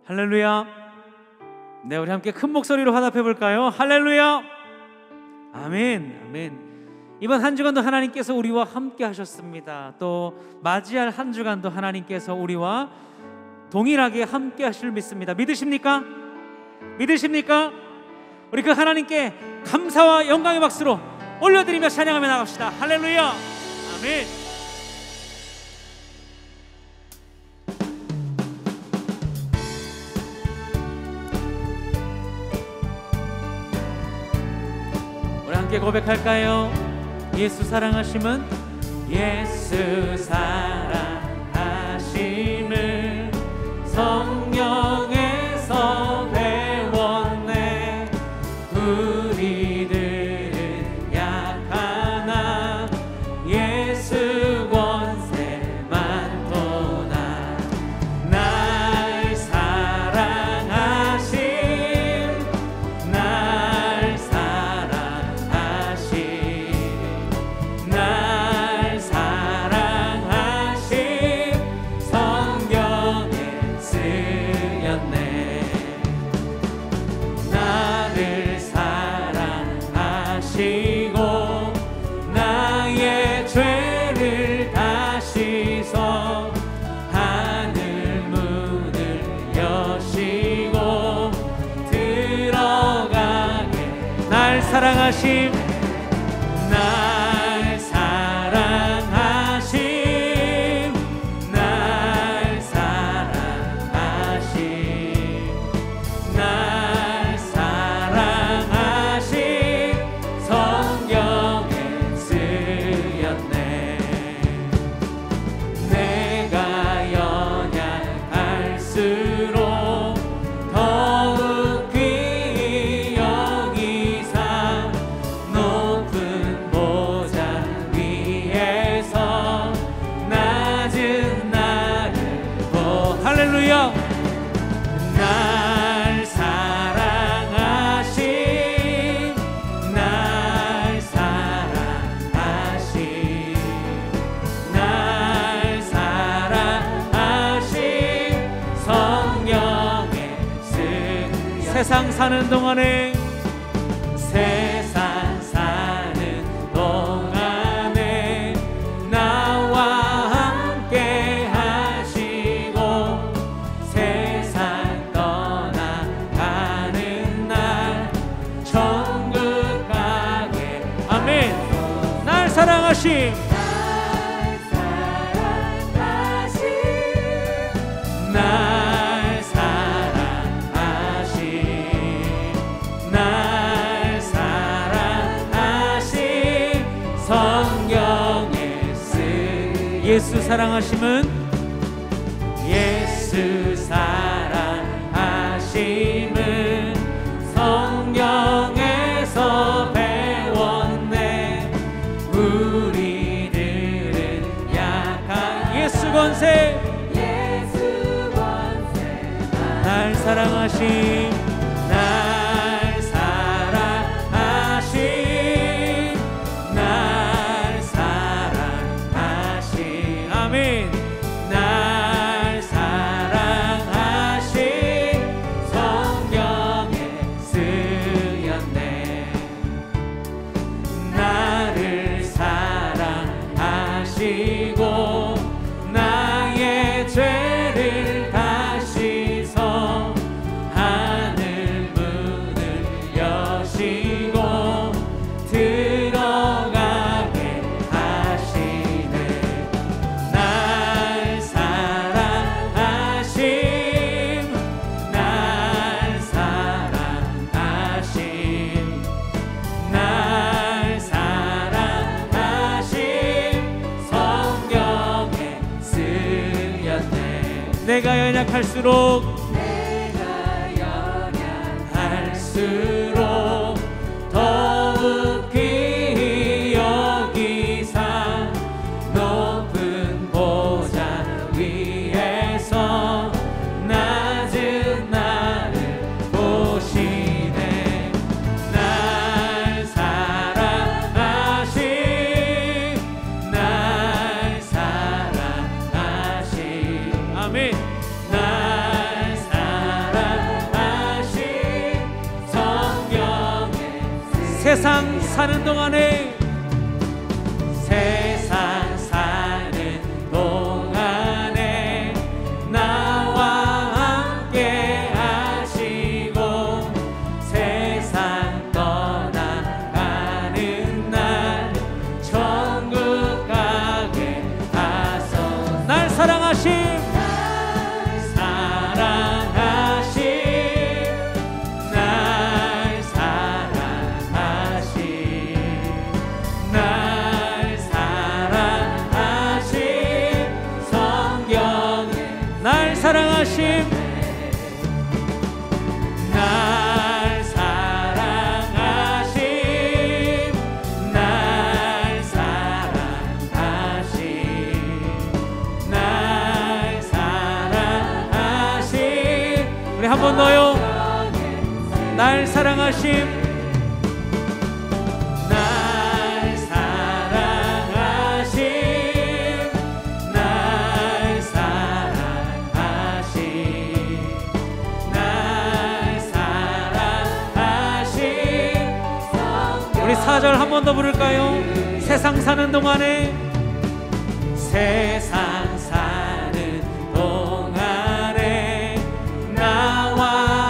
할렐루야. 네, 우리 함께 큰 목소리로 화답해 볼까요? 할렐루야. 아멘. 아멘. 이번 한 주간도 하나님께서 우리와 함께 하셨습니다. 또 맞이할 한 주간도 하나님께서 우리와 동일하게 함께 하실 줄 믿습니다. 믿으십니까? 믿으십니까? 우리 그 하나님께 감사와 영광의 박수로 올려드리며 찬양하며 나갑시다. 할렐루야. 아멘. 우리 함께 고백할까요? 예수 사랑하심은, 예수 사랑하심은 성령에서 배웠네. 우리들은 약하나 예수 권세 많도다. 날 사랑하심, 날 사랑하심, 날 사랑하심 성경에 쓰였네. 나를 사랑하시고 나의 죄를 다시서 하늘 문을 여시고 들어가게. 날 사랑하심, 날 사랑하심, 날 사랑하심, 날 사랑하심 성경에 쓰였네. 내가 연약할수록 더욱 귀히 여기사 높은 보좌 위에서 낮은 나를 할렐루야. 날 사랑하심, 날 사랑하심, 날 사랑하심 성경에 쓰여. 세상 사는 동안에, 세상 사는 동안에 나와 함께 하시고 세상 떠나가는 날 천국 가게. 아멘. 날 사랑하심, 날 사랑하심, 날 사랑하심 성경에 쓰. 예수 사랑하심은, 예수 사랑하심은 성경에서 배웠네. 우리들은 약한 예수 권세, 날 사랑하심, 날 사랑하심, 날 사랑하심. 아멘. 날 사랑하심 성경에 쓰였네. 나를 사랑하시고 나의 죄를 다시서 하늘 문을 여시고 들어가게 하시네. 날 사랑하심, 날 사랑하심, 날 사랑하심 성경에 쓰였네. 내가 연약할수록 더욱 귀히 여기사 높은 보좌 위에서 낮은 나를 보시네. 날 사랑하심, 날 사랑하심. 아멘. 날 사랑하심 세상 사는 동안에 나와 함께 하시고 세상 떠나가는 날 천국 가게 하소서. 날 사랑하심 사랑하심 날 사랑하심 날 사랑하심 날 사랑하심 우리 한 번 더요. 날 사랑하심 우리 4절 한 번 더 부를까요? 세상 사는 동안에 세상 사는 동안에 나와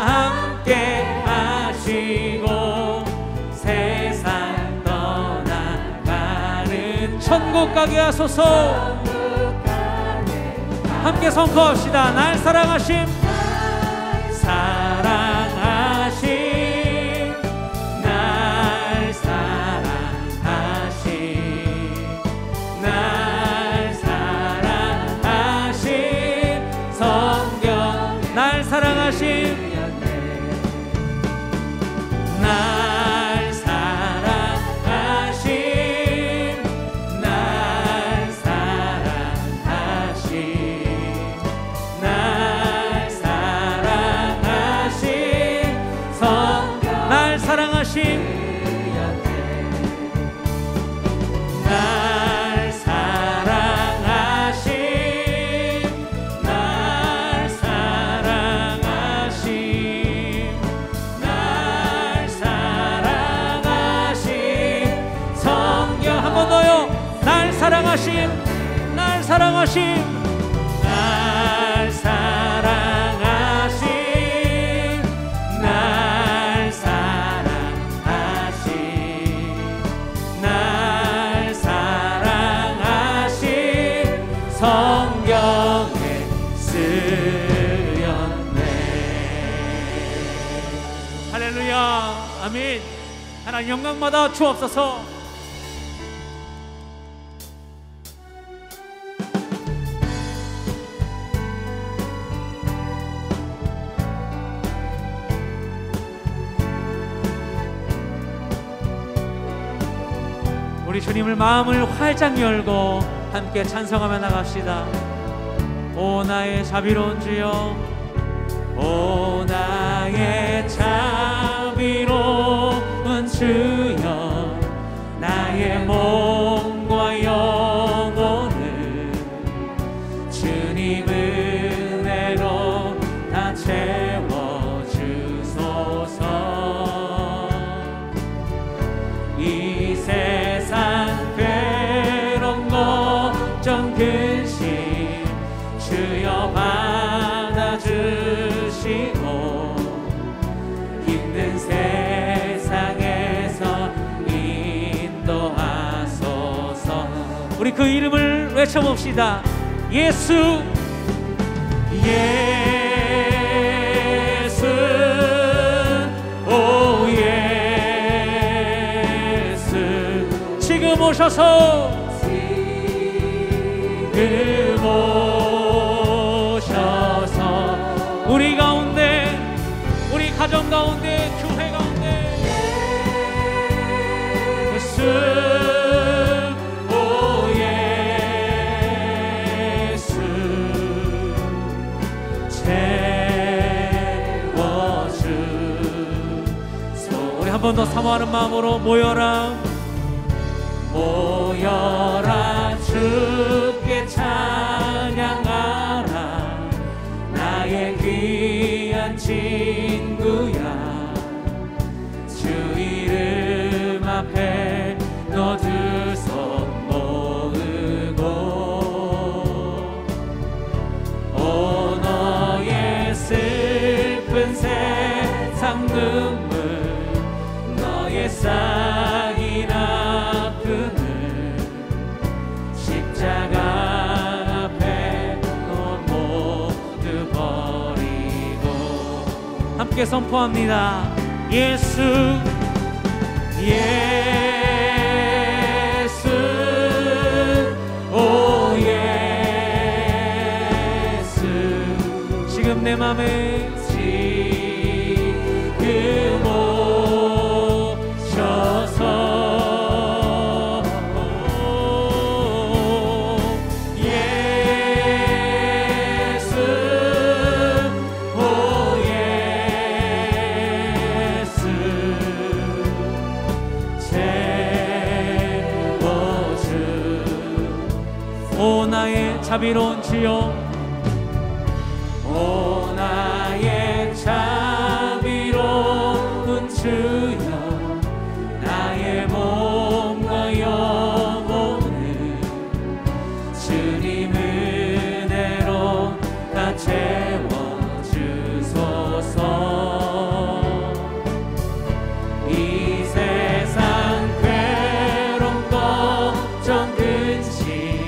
함께 하시고 세상 떠나가는 천국 가게 하소서. 함께 선포합시다. 날 사랑하심 사랑하심 사랑하심 날 사랑하심 날 사랑하심 날 사랑하심 성경 날 사랑하심 사랑하심 날 사랑하심 날 사랑하심 날 사랑하심 날 사랑하심 성경에 쓰였네. 할렐루야. 아멘. 하나님 영광받아 주옵소서. 우리 주님을 마음을 활짝 열고 함께 찬송하며 나갑시다. 오 나의 자비로운 주여 오 나의 자비로운 주여 나의 몸과 영혼을 주님 은혜로 다 채워주소서. 이 세상 괴로운 걱정 근심 주여 받아주시고 힘든 세상에서 인도하소서. 우리 그 이름을 외쳐봅시다. 예수 예수 오 예수 지금 오셔서 지금 오셔서 우리 가운데 우리 가정 가운데 교회 가운데 예수 오 예수 채워주소. 우리 한 번 더 사모하는 마음으로 모여라 모여라 주께 찬양하라 나의 귀한 친구야 주 이름 눈물 너의 쌓인 아픔을 십자가 앞에 모두 버리고 함께 선포합니다. 예수 예수 오 예수 지금 내 맘에 지금 오셔서 예수 오 예수 채워주 오 나의 자비로운 주여 오 나의 자비로운 주여 나의 몸과 영혼을 주님 은혜로 다 채워주소서 이 세상 괴로움 걱정 근심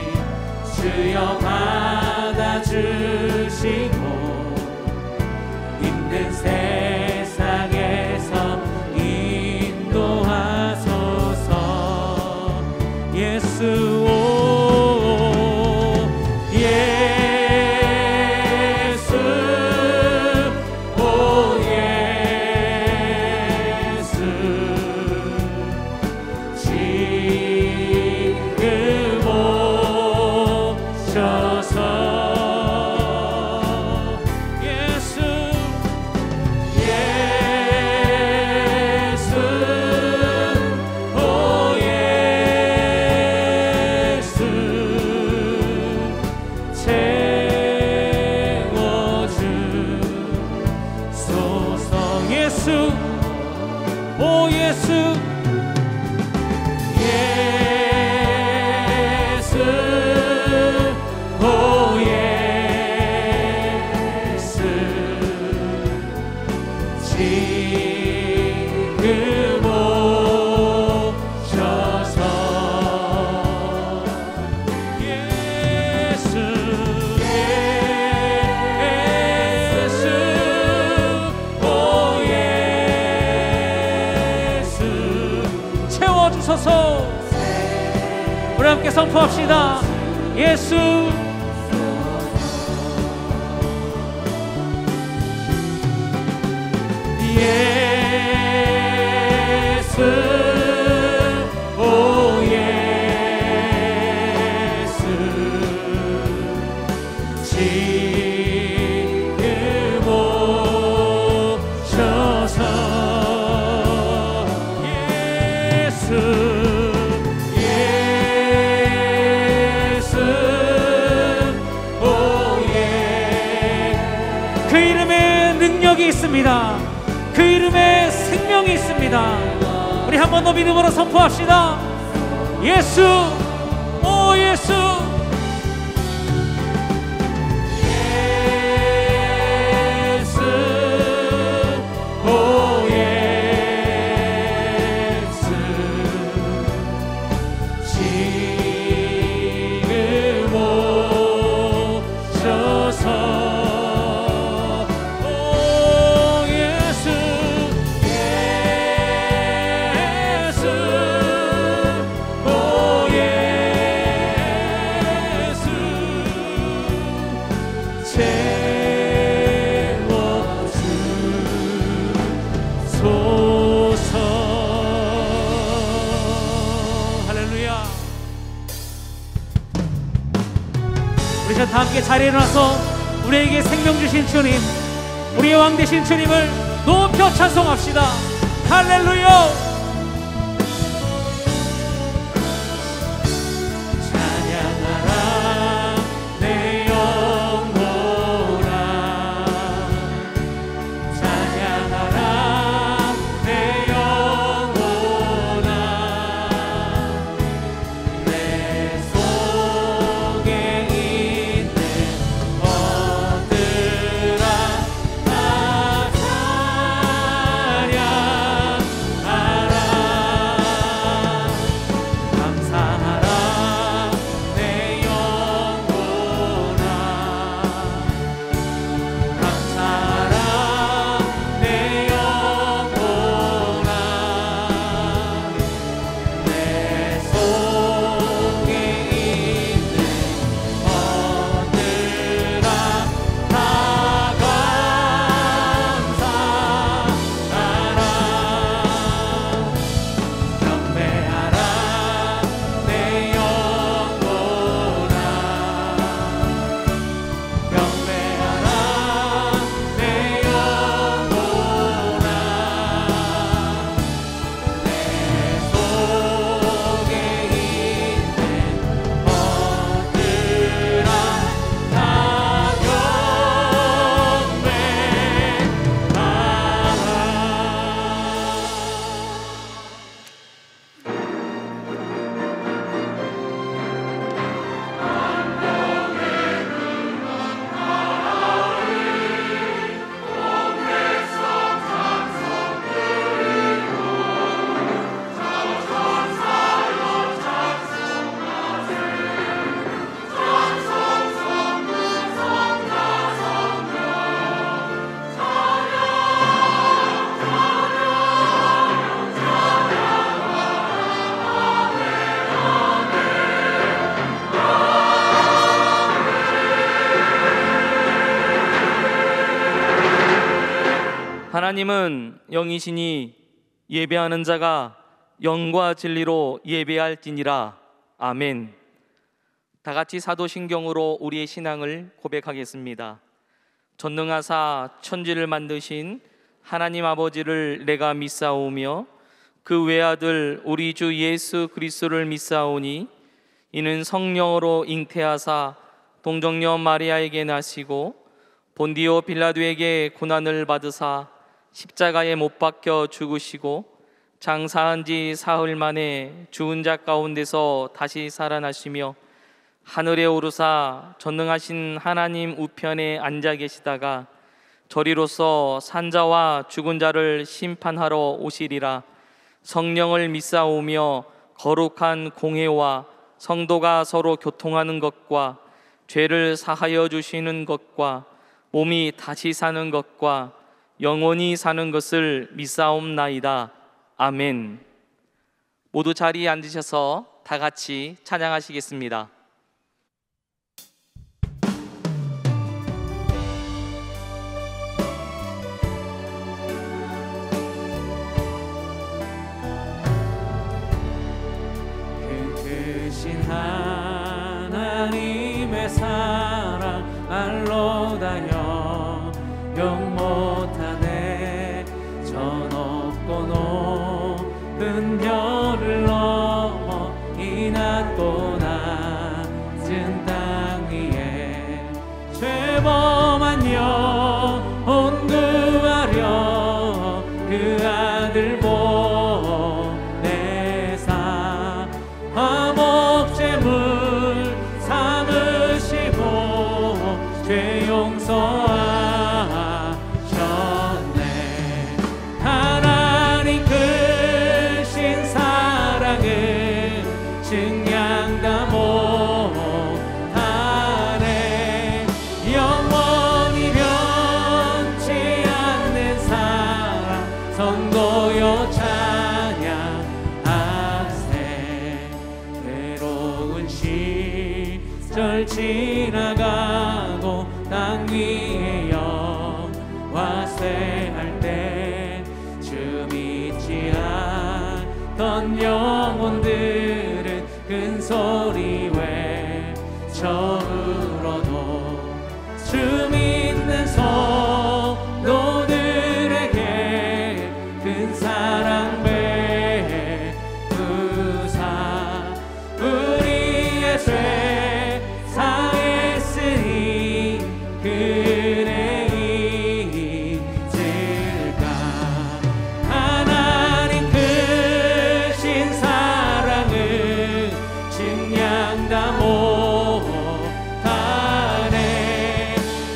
주여 받아주시고 힘든 세상에서 인도하소서 예수 오 예수 오 예수 지금 오셔서 오 예수 예수 오 예수 지금 오셔서 예수 예수 오 채워주소서 우리 함께 선포합시다. 예수 예수 오 예수 지금 오셔서 그 이름에 능력이 있습니다. 그 이름에 생명이 있습니다. 우리 한 번 더 믿음으로 선포합시다. 예수 오 예수 예수 오 예수 지금 오셔서 우리 다 함께 자리에 일어나서 우리에게 생명 주신 주님, 우리의 왕 되신 주님을 높여 찬송합시다. 할렐루야. 하나님은 영이시니 예배하는 자가 영과 진리로 예배할지니라. 아멘. 다 같이 사도신경으로 우리의 신앙을 고백하겠습니다. 전능하사 천지를 만드신 하나님 아버지를 내가 믿사오며 그 외아들 우리 주 예수 그리스도를 믿사오니 이는 성령으로 잉태하사 동정녀 마리아에게 나시고 본디오 빌라도에게 고난을 받으사 십자가에 못 박혀 죽으시고 장사한 지 사흘 만에 죽은 자 가운데서 다시 살아나시며 하늘에 오르사 전능하신 하나님 우편에 앉아 계시다가 저리로서 산자와 죽은 자를 심판하러 오시리라. 성령을 믿사오며 거룩한 공회와 성도가 서로 교통하는 것과 죄를 사하여 주시는 것과 몸이 다시 사는 것과 영원히 사는 것을 믿사옵나이다. 아멘. 모두 자리에 앉으셔서 다 같이 찬양하시겠습니다. 크신 하나님의 사랑 알로다여 영 못하네. 저 높고 높은 별을 넘어 이 낮고 낮은 땅 위에 죄범한 영혼 구하려 그 아들 보내사 화목제물 삼으시고 죄 용서하셨네. 하나님 크신 사랑을 증량다 못하네. 영원히 변치 않는 사랑 선고요 찬양하세. 괴로운 시절 지나가고 땅 위에 영화 쇠할 때 주 믿지 않던 영혼들은 큰 소리 외쳐 울어도 주 믿는 성도들에게 큰 사랑 베푸사 우리의 죄 사했으니 그네 잊을까. 하나님 크신 사랑을 증량다 못하네.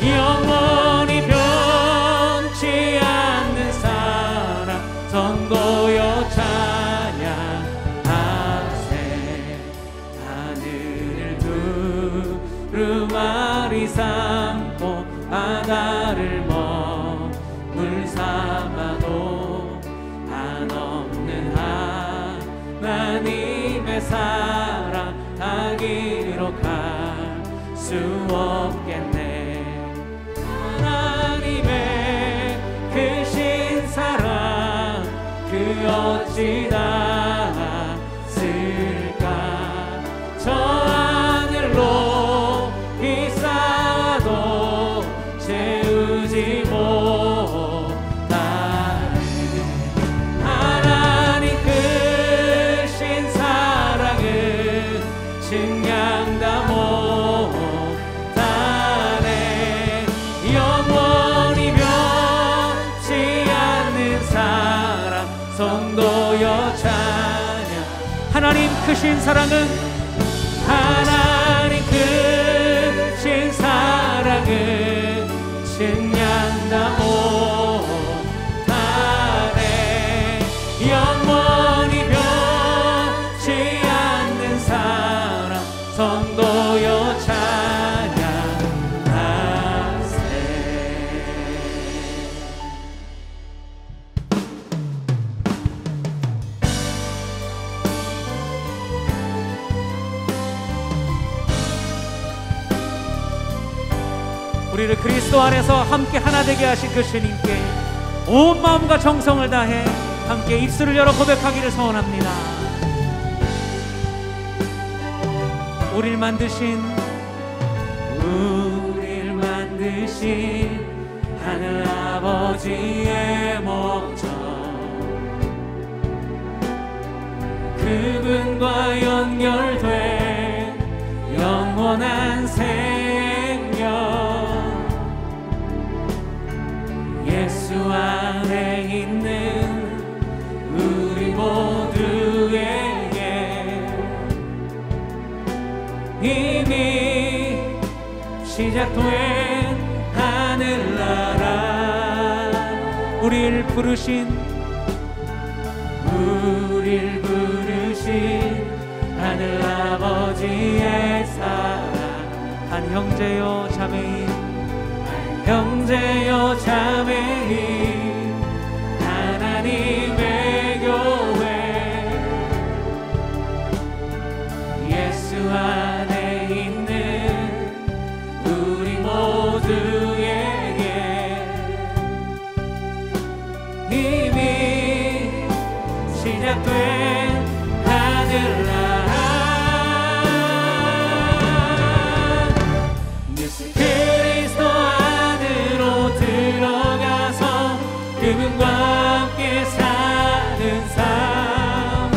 영원히 변치 않는 사랑 선고요 찬양하세. 하늘을 두루마리 삼고 바다를 머물 삼아도 한없는 하나님의 사랑 다 기록할 수 없겠네. 하나님의 크신 사랑 그 어찌 닿았을까. 저 하늘로 쌓아도 채우지 못하네. 하나님 크신 사랑은 증량다 못하네. 영원히 변치 않는 사랑 성도여 찬양. 하나님 크신 사랑은 하나님 크신 사랑은 증량다 못하네. 영원히 변치 않는 사랑 성도여 찬양하세. 우리를 그리스도 안에서 함께 하나 되게 하신 그 주님께 온 마음과 정성을 다해 함께 입술을 열어 고백하기를 소원합니다. 우릴 만드신 하늘 아버지의 목적, 그분과 연결된 영원한 생명, 예수 안에 있는 우리 모두에게 이미 시작된 하늘나라, 우릴 부르신 하늘아버지의 사랑, 한 형제요 자매인, 형제요 자매인 하나님의 교회, 예수 안에 있는 우리 모두에게 이미 시작된 하늘나라, 예수 그리스도 안으로 들어가서 그분과 함께 사는 삶,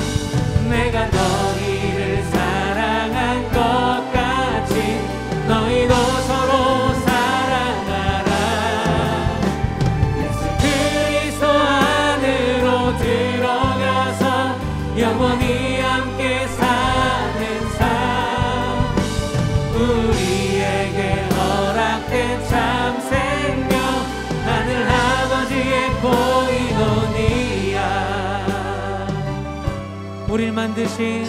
내가 너희를 사랑한 것 같이 너희도 서로 사랑하라. 예수 그리스도 안으로 들어가서 영원히 함께 사는 삶, 우리에게 허락된 참 생명, 하늘 아버지의 고인원이야. 우릴 만드신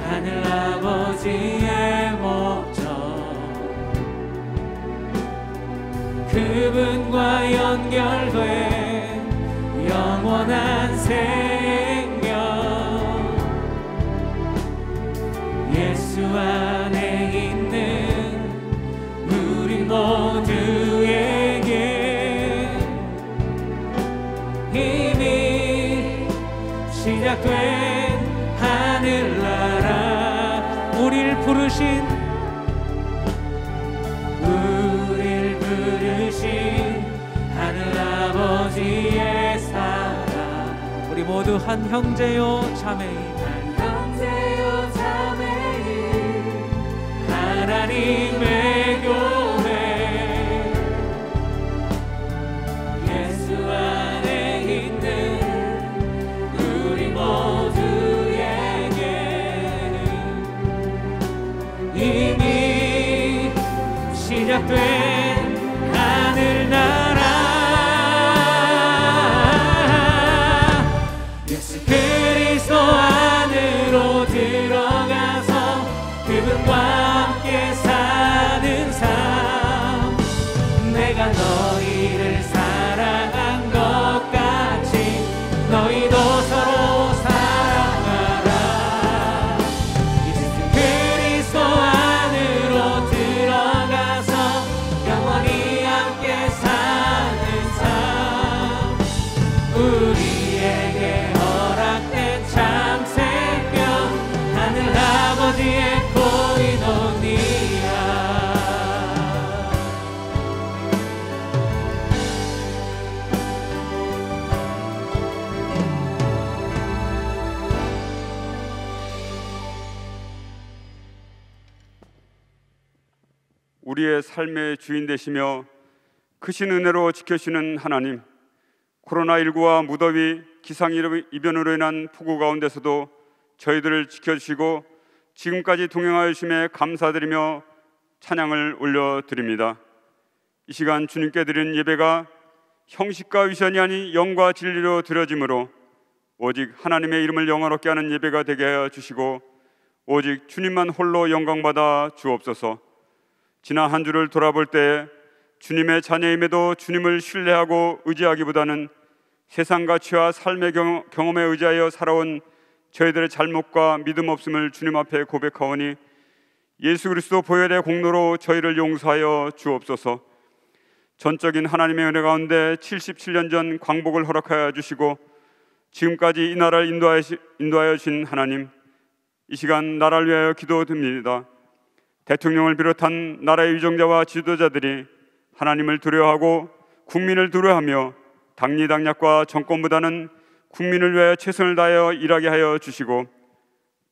하늘 아버지의 목적, 그분과 연결된 영원한 생명, 예수 안에 있는 우리 모두에게 이미 시작된 하늘나라, 우릴 부르신 하늘 아버지의 사랑, 우리 모두 한 형제요 자매인, 하나님의 교회, 예수 안에 있는 우리 모두에게 이미 시작된 하늘나라, 예수 그리스도 안으로 들어가서 그분과 함께 사는 삶, 내가 너희를 사랑한 것 같이 너희도 서로 사랑하라. 예수 그리스도 안으로 들어가서 영원히 함께 사는 삶, 우리에게 허락된 참 생명, 하늘 아버지의 고인원이야. 우리의 삶의 주인 되시며 크신 은혜로 지켜주시는 하나님, 코로나19와 무더위, 기상이변으로 인한 폭우 가운데서도 저희들을 지켜주시고 지금까지 동행하여 주심에 감사드리며 찬양을 올려드립니다. 이 시간 주님께 드리는 예배가 형식과 위선이 아닌 영과 진리로 드려지므로 오직 하나님의 이름을 영화롭게 하는 예배가 되게 하여 주시고 오직 주님만 홀로 영광받아 주옵소서. 지난 한 주를 돌아볼 때 주님의 자녀임에도 주님을 신뢰하고 의지하기보다는 세상 가치와 삶의 경험에 의지하여 살아온 저희들의 잘못과 믿음 없음을 주님 앞에 고백하오니 예수 그리스도 보혈의 공로로 저희를 용서하여 주옵소서. 전적인 하나님의 은혜 가운데 77년 전 광복을 허락하여 주시고 지금까지 이 나라를 인도하여 주신 하나님, 이 시간 나라를 위하여 기도드립니다. 대통령을 비롯한 나라의 위정자와 지도자들이 하나님을 두려워하고 국민을 두려워하며 당리당략과 정권보다는 국민을 위하여 최선을 다하여 일하게 하여 주시고,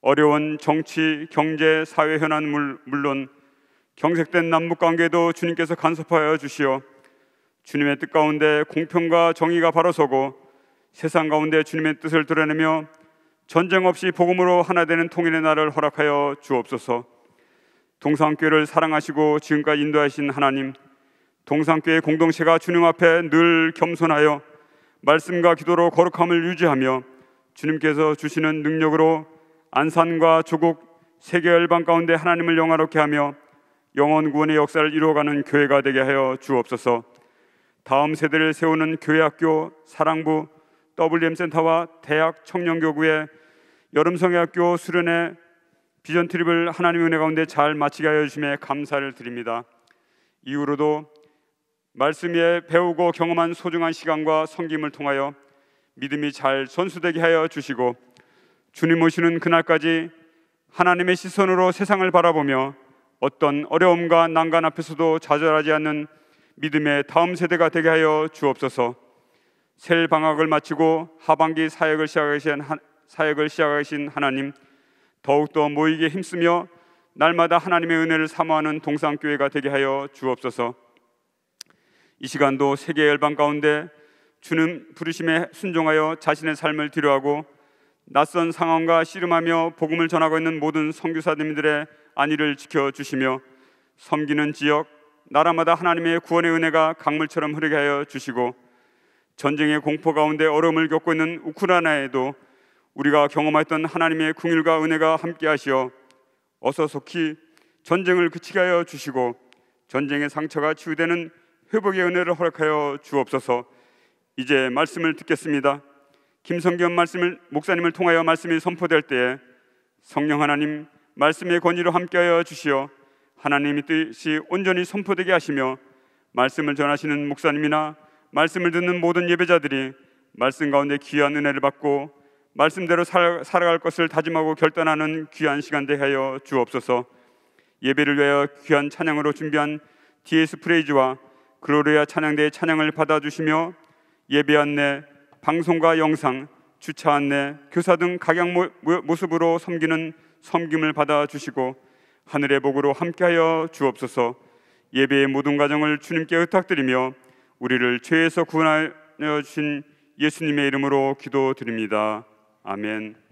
어려운 정치, 경제, 사회 현안 물론 경색된 남북관계도 주님께서 간섭하여 주시어 주님의 뜻 가운데 공평과 정의가 바로 서고 세상 가운데 주님의 뜻을 드러내며 전쟁 없이 복음으로 하나 되는 통일의 날을 허락하여 주옵소서. 동산교회를 사랑하시고 지금까지 인도하신 하나님, 동산교회 공동체가 주님 앞에 늘 겸손하여 말씀과 기도로 거룩함을 유지하며 주님께서 주시는 능력으로 안산과 조국 세계 열방 가운데 하나님을 영화롭게 하며 영원 구원의 역사를 이루어가는 교회가 되게 하여 주옵소서. 다음 세대를 세우는 교회학교, 사랑부, WM센터와 대학 청년교구의 여름성회학교 수련회 비전 트립을 하나님의 은혜 가운데 잘 마치게 하여 주심에 감사를 드립니다. 이후로도 말씀 위에 배우고 경험한 소중한 시간과 섬김을 통하여 믿음이 잘 전수되게 하여 주시고 주님 오시는 그날까지 하나님의 시선으로 세상을 바라보며 어떤 어려움과 난간 앞에서도 좌절하지 않는 믿음의 다음 세대가 되게 하여 주옵소서. 새 방학을 마치고 하반기 사역을 시작하신 하나님, 더욱더 모이게 힘쓰며 날마다 하나님의 은혜를 사모하는 동산교회가 되게 하여 주옵소서. 이 시간도 세계 열방 가운데 주님 부르심에 순종하여 자신의 삶을 뒤로하고 낯선 상황과 씨름하며 복음을 전하고 있는 모든 선교사님들의 안위를 지켜주시며 섬기는 지역, 나라마다 하나님의 구원의 은혜가 강물처럼 흐르게 하여 주시고 전쟁의 공포 가운데 어려움을 겪고 있는 우크라이나에도 우리가 경험했던 하나님의 긍휼과 은혜가 함께 하시어 어서 속히 전쟁을 그치게 하여 주시고 전쟁의 상처가 치유되는 회복의 은혜를 허락하여 주옵소서. 이제 말씀을 듣겠습니다. 김성겸 목사님을 통하여 말씀이 선포될 때에 성령 하나님 말씀의 권위로 함께하여 주시어 하나님의 뜻이 온전히 선포되게 하시며 말씀을 전하시는 목사님이나 말씀을 듣는 모든 예배자들이 말씀 가운데 귀한 은혜를 받고 말씀대로 살아갈 것을 다짐하고 결단하는 귀한 시간 되게 하여 주옵소서. 예배를 위하여 귀한 찬양으로 준비한 DS 프레이즈와 글로리아 찬양대의 찬양을 받아주시며 예배 안내, 방송과 영상, 주차 안내, 교사 등 각양 모습으로 섬기는 섬김을 받아주시고 하늘의 복으로 함께하여 주옵소서. 예배의 모든 과정을 주님께 의탁드리며 우리를 죄에서 구원하여 주신 예수님의 이름으로 기도드립니다. 아멘.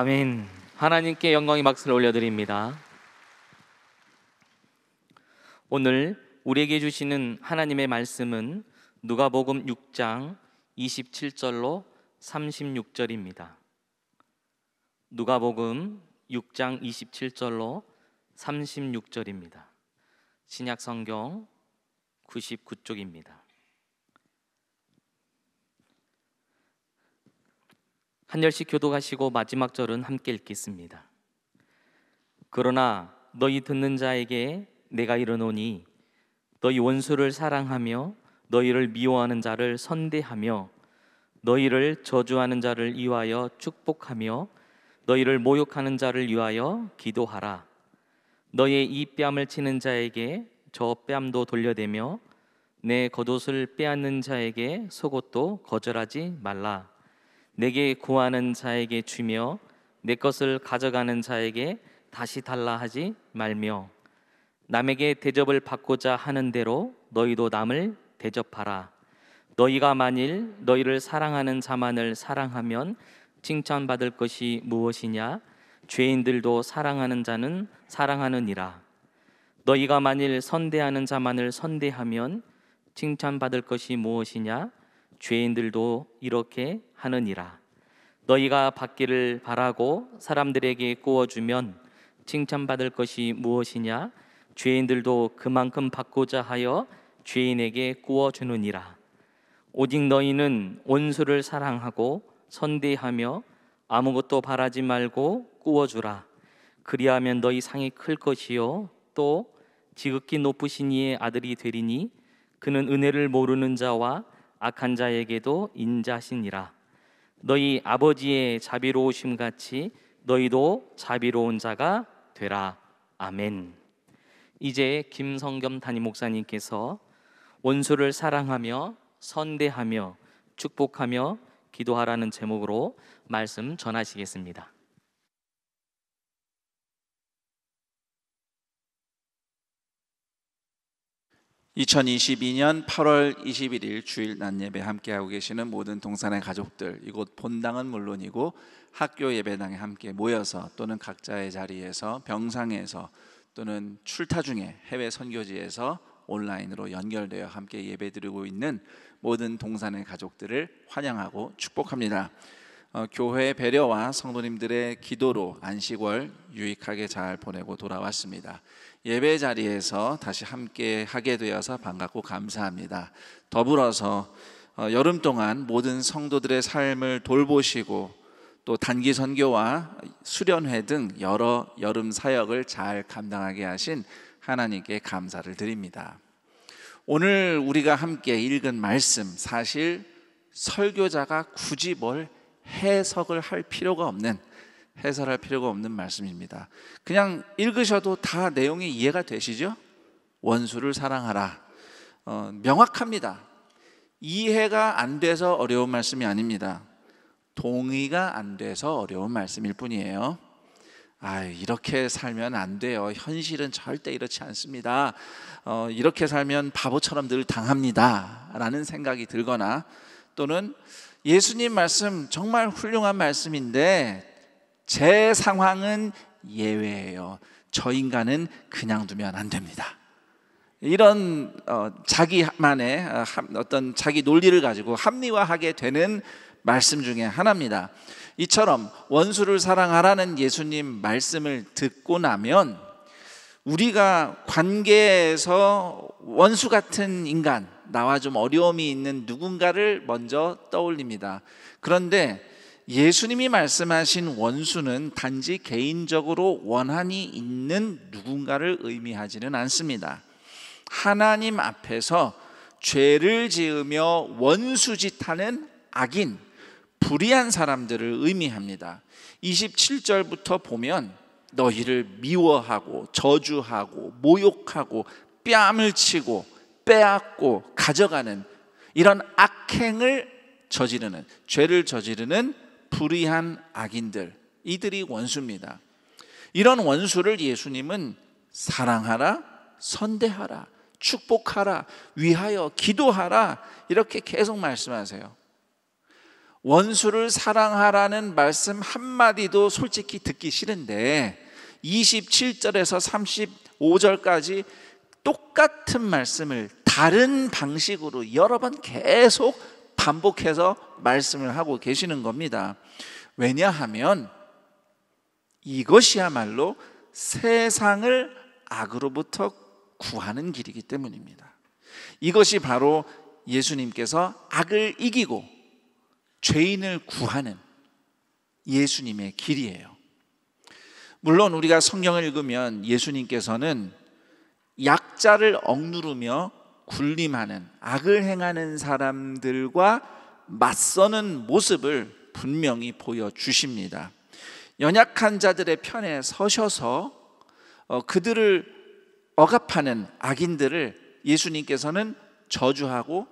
아멘. 하나님께 영광의 박수를 올려드립니다. 오늘 우리에게 주시는 하나님의 말씀은 누가복음 6장 27절로 36절입니다. 누가복음 6장 27절로 36절입니다. 신약성경 99쪽입니다. 한 절씩 교독하시고 마지막 절은 함께 읽겠습니다. 그러나 너희 듣는 자에게 내가 이르노니 너희 원수를 사랑하며 너희를 미워하는 자를 선대하며 너희를 저주하는 자를 위하여 축복하며 너희를 모욕하는 자를 위하여 기도하라. 너희의 이 뺨을 치는 자에게 저 뺨도 돌려대며 내 겉옷을 빼앗는 자에게 속옷도 거절하지 말라. 내게 구하는 자에게 주며 내 것을 가져가는 자에게 다시 달라 하지 말며 남에게 대접을 받고자 하는 대로 너희도 남을 대접하라. 너희가 만일 너희를 사랑하는 자만을 사랑하면 칭찬받을 것이 무엇이냐? 죄인들도 사랑하는 자는 사랑하느니라. 너희가 만일 선대하는 자만을 선대하면 칭찬받을 것이 무엇이냐? 죄인들도 이렇게 하느니라. 너희가 받기를 바라고 사람들에게 구워주면 칭찬받을 것이 무엇이냐? 죄인들도 그만큼 받고자 하여 죄인에게 구워주느니라. 오직 너희는 원수를 사랑하고 선대하며 아무것도 바라지 말고 구워주라. 그리하면 너희 상이 클 것이요 또 지극히 높으신 이의 아들이 되리니 그는 은혜를 모르는 자와 악한 자에게도 인자하시니라. 너희 아버지의 자비로우심 같이 너희도 자비로운 자가 되라. 아멘. 이제 김성겸 담임 목사님께서 원수를 사랑하며 선대하며 축복하며 기도하라는 제목으로 말씀 전하시겠습니다. 2022년 8월 21일 주일 낮예배 함께하고 계시는 모든 동산의 가족들, 이곳 본당은 물론이고 학교 예배당에 함께 모여서 또는 각자의 자리에서 병상에서 또는 출타 중에 해외 선교지에서 온라인으로 연결되어 함께 예배드리고 있는 모든 동산의 가족들을 환영하고 축복합니다. 교회 배려와 성도님들의 기도로 안식월 유익하게 잘 보내고 돌아왔습니다. 예배 자리에서 다시 함께 하게 되어서 반갑고 감사합니다. 더불어서 여름 동안 모든 성도들의 삶을 돌보시고 또 단기 선교와 수련회 등 여러 여름 사역을 잘 감당하게 하신 하나님께 감사를 드립니다. 오늘 우리가 함께 읽은 말씀, 사실 설교자가 굳이 뭘 해설할 필요가 없는 말씀입니다. 그냥 읽으셔도 다 내용이 이해가 되시죠? 원수를 사랑하라. 명확합니다. 이해가 안 돼서 어려운 말씀이 아닙니다. 동의가 안 돼서 어려운 말씀일 뿐이에요. 이렇게 살면 안 돼요. 현실은 절대 이렇지 않습니다. 이렇게 살면 바보처럼 늘 당합니다 라는 생각이 들거나, 또는 예수님 말씀 정말 훌륭한 말씀인데 제 상황은 예외예요. 저 인간은 그냥 두면 안 됩니다. 이런 자기만의 어떤 자기 논리를 가지고 합리화하게 되는 말씀 중에 하나입니다. 이처럼 원수를 사랑하라는 예수님 말씀을 듣고 나면 우리가 관계에서 원수 같은 인간, 나와 좀 어려움이 있는 누군가를 먼저 떠올립니다. 그런데 예수님이 말씀하신 원수는 단지 개인적으로 원한이 있는 누군가를 의미하지는 않습니다. 하나님 앞에서 죄를 지으며 원수짓하는 악인, 불의한 사람들을 의미합니다. 27절부터 보면 너희를 미워하고 저주하고 모욕하고 뺨을 치고 빼앗고 가져가는 이런 악행을 저지르는, 죄를 저지르는 불의한 악인들, 이들이 원수입니다. 이런 원수를 예수님은 사랑하라, 선대하라, 축복하라, 위하여 기도하라, 이렇게 계속 말씀하세요. 원수를 사랑하라는 말씀 한마디도 솔직히 듣기 싫은데 27절에서 35절까지 똑같은 말씀을 다른 방식으로 여러 번 계속 반복해서 말씀을 하고 계시는 겁니다. 왜냐하면 이것이야말로 세상을 악으로부터 구하는 길이기 때문입니다. 이것이 바로 예수님께서 악을 이기고 죄인을 구하는 예수님의 길이에요. 물론 우리가 성경을 읽으면 예수님께서는 약자를 억누르며 군림하는 악을 행하는 사람들과 맞서는 모습을 분명히 보여주십니다. 연약한 자들의 편에 서셔서 그들을 억압하는 악인들을 예수님께서는 저주하고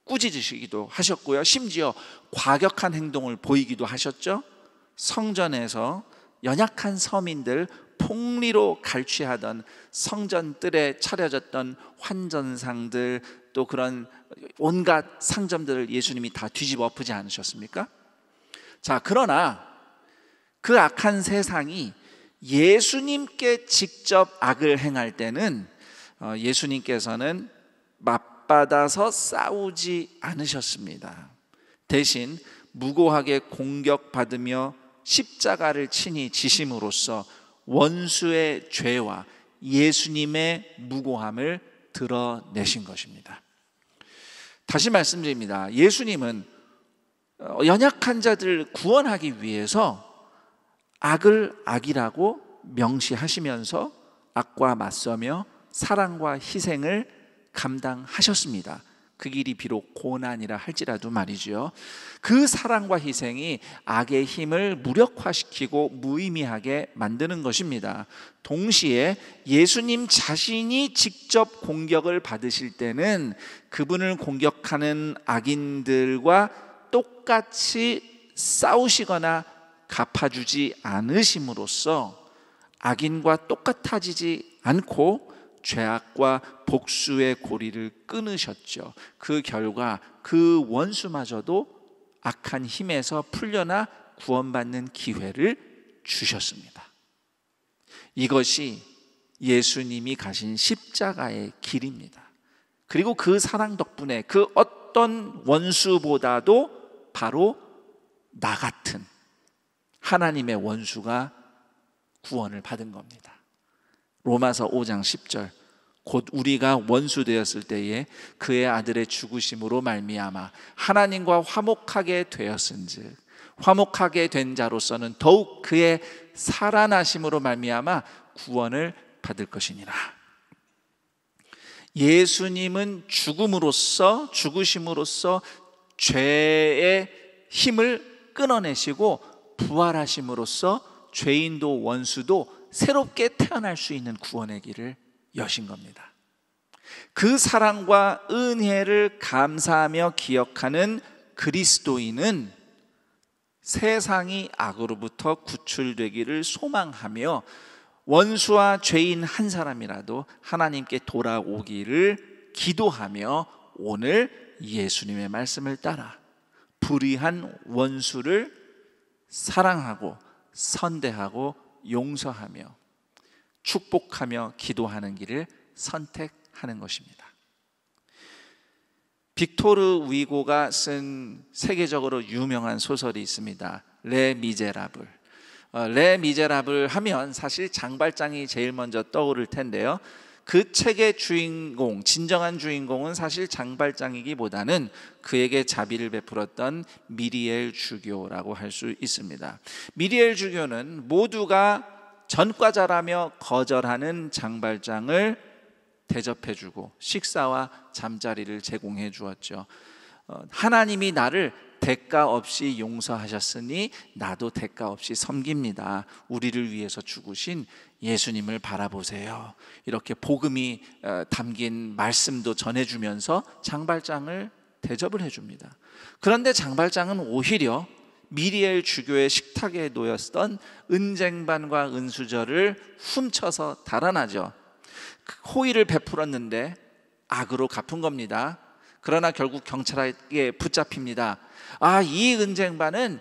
꾸짖으시기도 하셨고요. 심지어 과격한 행동을 보이기도 하셨죠. 성전에서 연약한 서민들 폭리로 갈취하던 성전뜰에 차려졌던 환전상들, 또 그런 온갖 상점들을 예수님이 다 뒤집어 엎으지 않으셨습니까? 자, 그러나 그 악한 세상이 예수님께 직접 악을 행할 때는 예수님께서는 맞받아서 싸우지 않으셨습니다. 대신 무고하게 공격받으며 십자가를 친히 지심으로써 원수의 죄와 예수님의 무고함을 드러내신 것입니다. 다시 말씀드립니다. 예수님은 연약한 자들을 구원하기 위해서 악을 악이라고 명시하시면서 악과 맞서며 사랑과 희생을 감당하셨습니다. 그 길이 비록 고난이라 할지라도 말이죠. 그 사랑과 희생이 악의 힘을 무력화시키고 무의미하게 만드는 것입니다. 동시에 예수님 자신이 직접 공격을 받으실 때는 그분을 공격하는 악인들과 똑같이 싸우시거나 갚아주지 않으심으로써 악인과 똑같아지지 않고 죄악과 복수의 고리를 끊으셨죠. 그 결과 그 원수마저도 악한 힘에서 풀려나 구원받는 기회를 주셨습니다. 이것이 예수님이 가신 십자가의 길입니다. 그리고 그 사랑 덕분에 그 어떤 원수보다도 바로 나 같은 하나님의 원수가 구원을 받은 겁니다. 로마서 5장 10절, 곧 우리가 원수 되었을 때에 그의 아들의 죽으심으로 말미암아 하나님과 화목하게 되었은즉 화목하게 된 자로서는 더욱 그의 살아나심으로 말미암아 구원을 받을 것이니라. 예수님은 죽음으로써, 죽으심으로써 죄의 힘을 끊어내시고 부활하심으로써 죄인도 원수도 새롭게 태어날 수 있는 구원의 길을 여신 겁니다. 그 사랑과 은혜를 감사하며 기억하는 그리스도인은 세상이 악으로부터 구출되기를 소망하며 원수와 죄인 한 사람이라도 하나님께 돌아오기를 기도하며 오늘 예수님의 말씀을 따라 불의한 원수를 사랑하고 선대하고 용서하며 축복하며 기도하는 길을 선택하는 것입니다. 빅토르 위고가 쓴 세계적으로 유명한 소설이 있습니다. 레 미제라블. 레 미제라블 하면 사실 장발장이 제일 먼저 떠오를 텐데요. 그 책의 주인공, 진정한 주인공은 사실 장발장이기보다는 그에게 자비를 베풀었던 미리엘 주교라고 할 수 있습니다. 미리엘 주교는 모두가 전과자라며 거절하는 장발장을 대접해주고 식사와 잠자리를 제공해 주었죠. 하나님이 나를 대가 없이 용서하셨으니 나도 대가 없이 섬깁니다. 우리를 위해서 죽으신 예수님을 바라보세요. 이렇게 복음이 담긴 말씀도 전해주면서 장발장을 대접을 해줍니다. 그런데 장발장은 오히려 미리엘 주교의 식탁에 놓였던 은쟁반과 은수저를 훔쳐서 달아나죠. 호의를 베풀었는데 악으로 갚은 겁니다. 그러나 결국 경찰에게 붙잡힙니다. 이 은쟁반은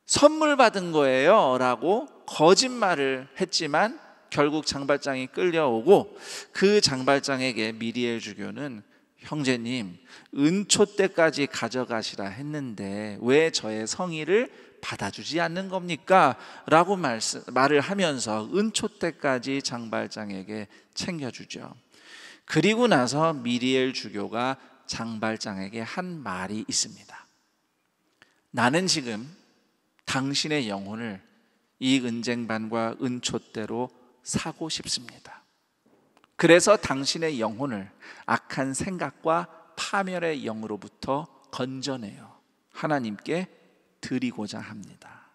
선물 받은 거예요 라고 거짓말을 했지만 결국 장발장이 끌려오고 그 장발장에게 미리엘 주교는 형제님, 은촛대까지 가져가시라 했는데 왜 저의 성의를 받아주지 않는 겁니까? 라고 말을 하면서 은촛대까지 장발장에게 챙겨주죠. 그리고 나서 미리엘 주교가 장발장에게 한 말이 있습니다. 나는 지금 당신의 영혼을 이 은쟁반과 은촛대로 사고 싶습니다. 그래서 당신의 영혼을 악한 생각과 파멸의 영으로부터 건져내어 하나님께 드리고자 합니다.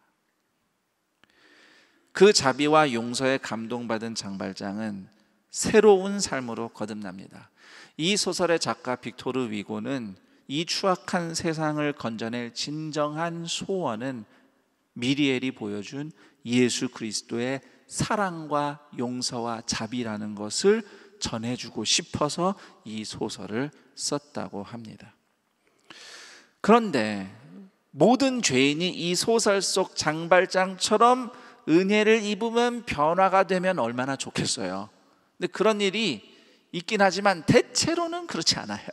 그 자비와 용서에 감동받은 장발장은 새로운 삶으로 거듭납니다. 이 소설의 작가 빅토르 위고는 이 추악한 세상을 건져낼 진정한 소원은 미리엘이 보여준 예수 그리스도의 사랑과 용서와 자비라는 것을 전해주고 싶어서 이 소설을 썼다고 합니다. 그런데 모든 죄인이 이 소설 속 장발장처럼 은혜를 입으면 변화가 되면 얼마나 좋겠어요. 근데 그런 일이 있긴 하지만 대체로는 그렇지 않아요.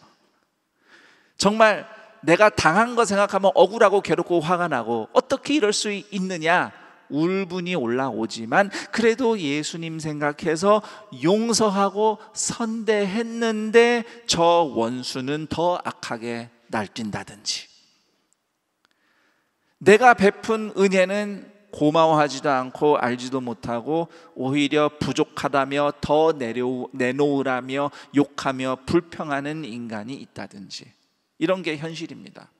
정말 내가 당한 거 생각하면 억울하고 괴롭고 화가 나고 어떻게 이럴 수 있느냐 울분이 올라오지만 그래도 예수님 생각해서 용서하고 선대했는데 저 원수는 더 악하게 날뛴다든지, 내가 베푼 은혜는 고마워하지도 않고 알지도 못하고 오히려 부족하다며 더 내놓으라며 욕하며 불평하는 인간이 있다든지, 이런 게 현실입니다.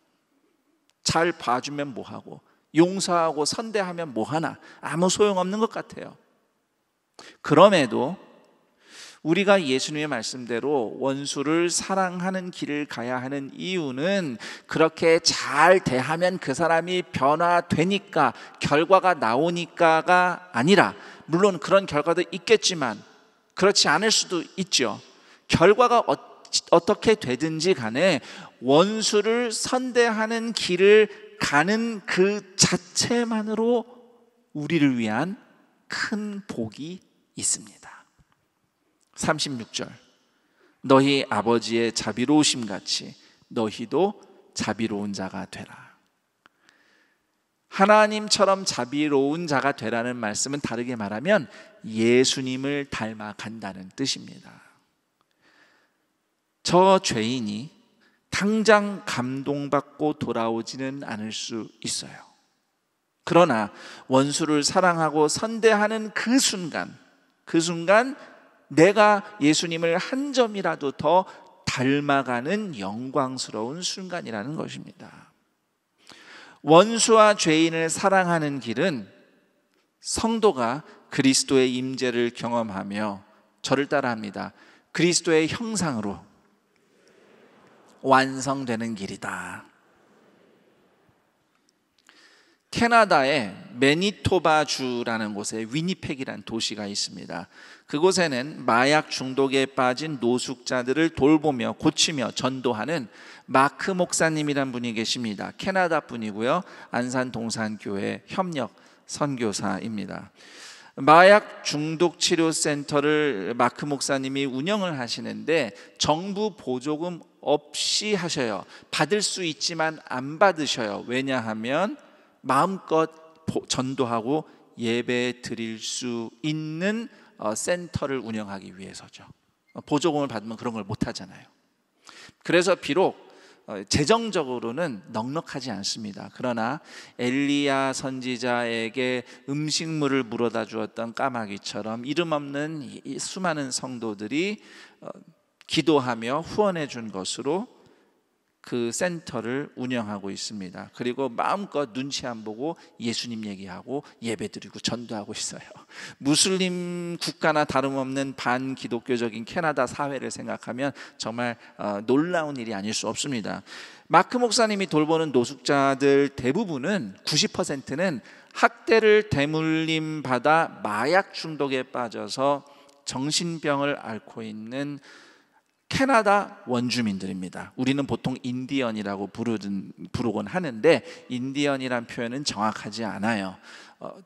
잘 봐주면 뭐하고 용서하고 선대하면 뭐하나, 아무 소용없는 것 같아요. 그럼에도 우리가 예수님의 말씀대로 원수를 사랑하는 길을 가야 하는 이유는 그렇게 잘 대하면 그 사람이 변화되니까, 결과가 나오니까가 아니라, 물론 그런 결과도 있겠지만 그렇지 않을 수도 있죠. 결과가 어떻게 되든지 간에 원수를 선대하는 길을 가는 그 자체만으로 우리를 위한 큰 복이 있습니다. 36절, 너희 아버지의 자비로우심 같이 너희도 자비로운 자가 되라. 하나님처럼 자비로운 자가 되라는 말씀은 다르게 말하면 예수님을 닮아간다는 뜻입니다. 저 죄인이 당장 감동받고 돌아오지는 않을 수 있어요. 그러나 원수를 사랑하고 선대하는 그 순간 내가 예수님을 한 점이라도 더 닮아가는 영광스러운 순간이라는 것입니다. 원수와 죄인을 사랑하는 길은 성도가 그리스도의 임재를 경험하며 저를 따라합니다. 그리스도의 형상으로 완성되는 길이다. 캐나다의 매니토바주라는 곳에 위니펙이라는 도시가 있습니다. 그곳에는 마약 중독에 빠진 노숙자들을 돌보며 고치며 전도하는 마크 목사님이란 분이 계십니다. 캐나다 분이고요. 안산동산교회 협력 선교사입니다. 마약 중독 치료 센터를 마크 목사님이 운영을 하시는데 정부 보조금 없이 하셔요. 받을 수 있지만 안 받으셔요. 왜냐하면 마음껏 전도하고 예배 드릴 수 있는 센터를 운영하기 위해서죠. 보조금을 받으면 그런 걸 못 하잖아요. 그래서 비록 재정적으로는 넉넉하지 않습니다. 그러나 엘리야 선지자에게 음식물을 물어다 주었던 까마귀처럼 이름 없는 수많은 성도들이 기도하며 후원해 준 것으로 그 센터를 운영하고 있습니다. 그리고 마음껏 눈치 안 보고 예수님 얘기하고 예배드리고 전도하고 있어요. 무슬림 국가나 다름없는 반기독교적인 캐나다 사회를 생각하면 정말 놀라운 일이 아닐 수 없습니다. 마크 목사님이 돌보는 노숙자들 대부분은 90%는 학대를 대물림 받아 마약 중독에 빠져서 정신병을 앓고 있는 캐나다 원주민들입니다. 우리는 보통 인디언이라고 부르곤 하는데 인디언이란 표현은 정확하지 않아요.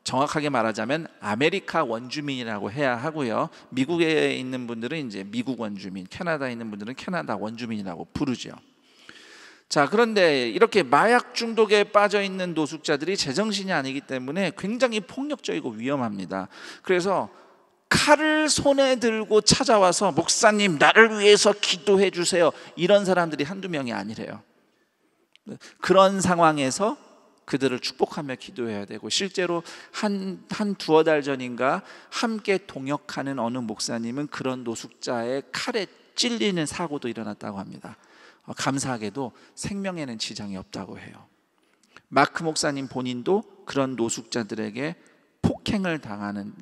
정확하게 말하자면 아메리카 원주민이라고 해야 하고요. 미국에 있는 분들은 이제 미국 원주민, 캐나다에 있는 분들은 캐나다 원주민이라고 부르죠. 자, 그런데 이렇게 마약 중독에 빠져 있는 노숙자들이 제정신이 아니기 때문에 굉장히 폭력적이고 위험합니다. 그래서 칼을 손에 들고 찾아와서 목사님 나를 위해서 기도해 주세요, 이런 사람들이 한두 명이 아니래요. 그런 상황에서 그들을 축복하며 기도해야 되고, 실제로 한 두어 달 전인가 함께 동역하는 어느 목사님은 그런 노숙자의 칼에 찔리는 사고도 일어났다고 합니다. 감사하게도 생명에는 지장이 없다고 해요. 마크 목사님 본인도 그런 노숙자들에게 폭행을 당하는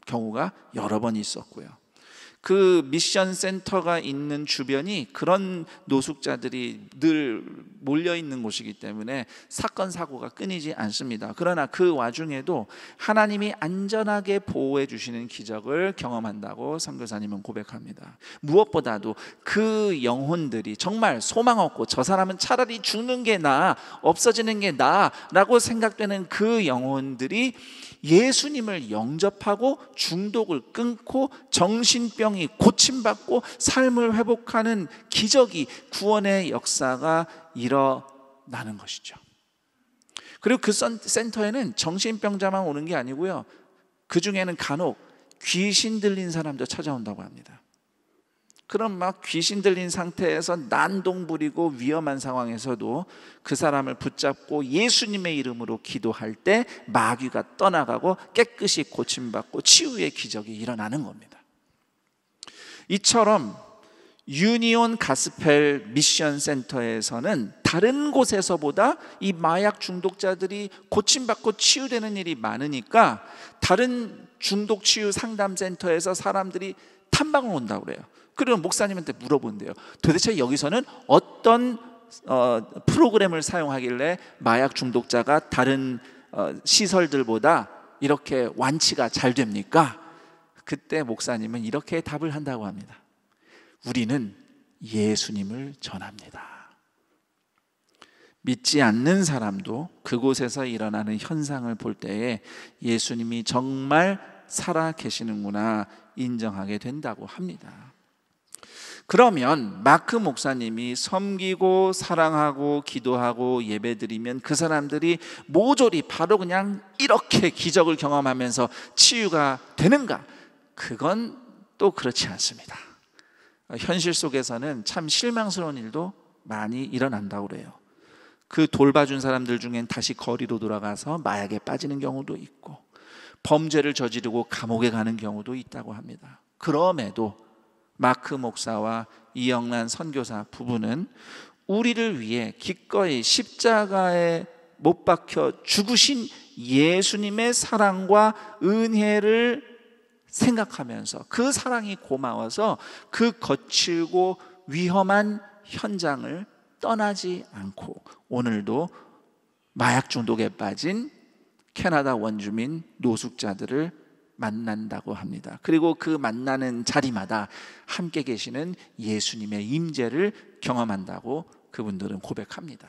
경우가 여러 번 있었고요. 그 미션 센터가 있는 주변이 그런 노숙자들이 늘 몰려 있는 곳이기 때문에 사건 사고가 끊이지 않습니다. 그러나 그 와중에도 하나님이 안전하게 보호해 주시는 기적을 경험한다고 선교사님은 고백합니다. 무엇보다도 그 영혼들이 정말 소망 없고 저 사람은 차라리 죽는 게 나아, 없어지는 게 나아라고 생각되는 그 영혼들이 예수님을 영접하고 중독을 끊고 정신병이 고침받고 삶을 회복하는 기적이, 구원의 역사가 일어나는 것이죠. 그리고 그 센터에는 정신병자만 오는 게 아니고요, 그 중에는 간혹 귀신 들린 사람도 찾아온다고 합니다. 그럼 막 귀신 들린 상태에서 난동 부리고 위험한 상황에서도 그 사람을 붙잡고 예수님의 이름으로 기도할 때 마귀가 떠나가고 깨끗이 고침받고 치유의 기적이 일어나는 겁니다. 이처럼 유니온 가스펠 미션 센터에서는 다른 곳에서보다 이 마약 중독자들이 고침받고 치유되는 일이 많으니까 다른 중독 치유 상담 센터에서 사람들이 탐방을 온다고 그래요. 그리고 목사님한테 물어본대요. 도대체 여기서는 어떤 프로그램을 사용하길래 마약 중독자가 다른 시설들보다 이렇게 완치가 잘 됩니까? 그때 목사님은 이렇게 답을 한다고 합니다. 우리는 예수님을 전합니다. 믿지 않는 사람도 그곳에서 일어나는 현상을 볼 때에 예수님이 정말 살아 계시는구나 인정하게 된다고 합니다. 그러면 마크 목사님이 섬기고 사랑하고 기도하고 예배드리면 그 사람들이 모조리 바로 그냥 이렇게 기적을 경험하면서 치유가 되는가? 그건 또 그렇지 않습니다. 현실 속에서는 참 실망스러운 일도 많이 일어난다고 그래요. 그 돌봐준 사람들 중엔 다시 거리로 돌아가서 마약에 빠지는 경우도 있고 범죄를 저지르고 감옥에 가는 경우도 있다고 합니다. 그럼에도 마크 목사와 이영란 선교사 부부는 우리를 위해 기꺼이 십자가에 못 박혀 죽으신 예수님의 사랑과 은혜를 생각하면서 그 사랑이 고마워서 그 거칠고 위험한 현장을 떠나지 않고 오늘도 마약 중독에 빠진 캐나다 원주민 노숙자들을 만난다고 합니다. 그리고 그 만나는 자리마다 함께 계시는 예수님의 임재를 경험한다고 그분들은 고백합니다.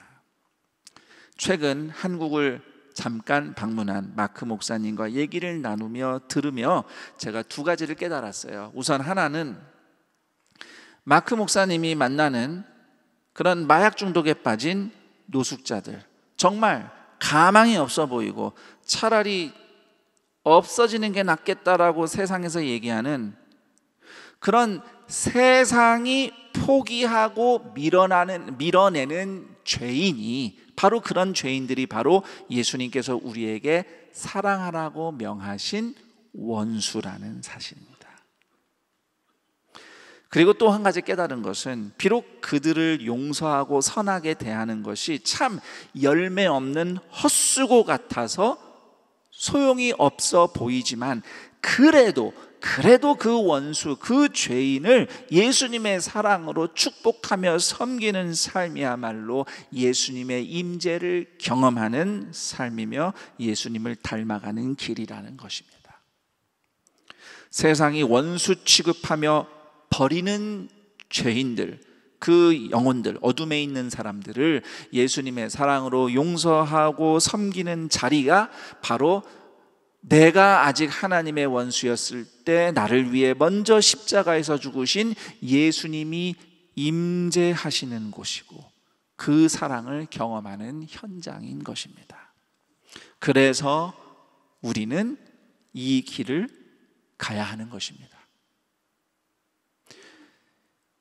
최근 한국을 잠깐 방문한 마크 목사님과 얘기를 나누며 들으며 제가 두 가지를 깨달았어요. 우선 하나는 마크 목사님이 만나는 그런 마약 중독에 빠진 노숙자들, 정말 가망이 없어 보이고 차라리 없어지는 게 낫겠다라고 세상에서 얘기하는 그런 세상이 포기하고 밀어내는 죄인이, 바로 그런 죄인들이 바로 예수님께서 우리에게 사랑하라고 명하신 원수라는 사실입니다. 그리고 또 한 가지 깨달은 것은 비록 그들을 용서하고 선하게 대하는 것이 참 열매 없는 헛수고 같아서 소용이 없어 보이지만 그래도 그 원수, 그 죄인을 예수님의 사랑으로 축복하며 섬기는 삶이야말로 예수님의 임재를 경험하는 삶이며 예수님을 닮아가는 길이라는 것입니다. 세상이 원수 취급하며 버리는 죄인들, 그 영혼들, 어둠에 있는 사람들을 예수님의 사랑으로 용서하고 섬기는 자리가 바로 내가 아직 하나님의 원수였을 때 나를 위해 먼저 십자가에서 죽으신 예수님이 임재하시는 곳이고 그 사랑을 경험하는 현장인 것입니다. 그래서 우리는 이 길을 가야 하는 것입니다.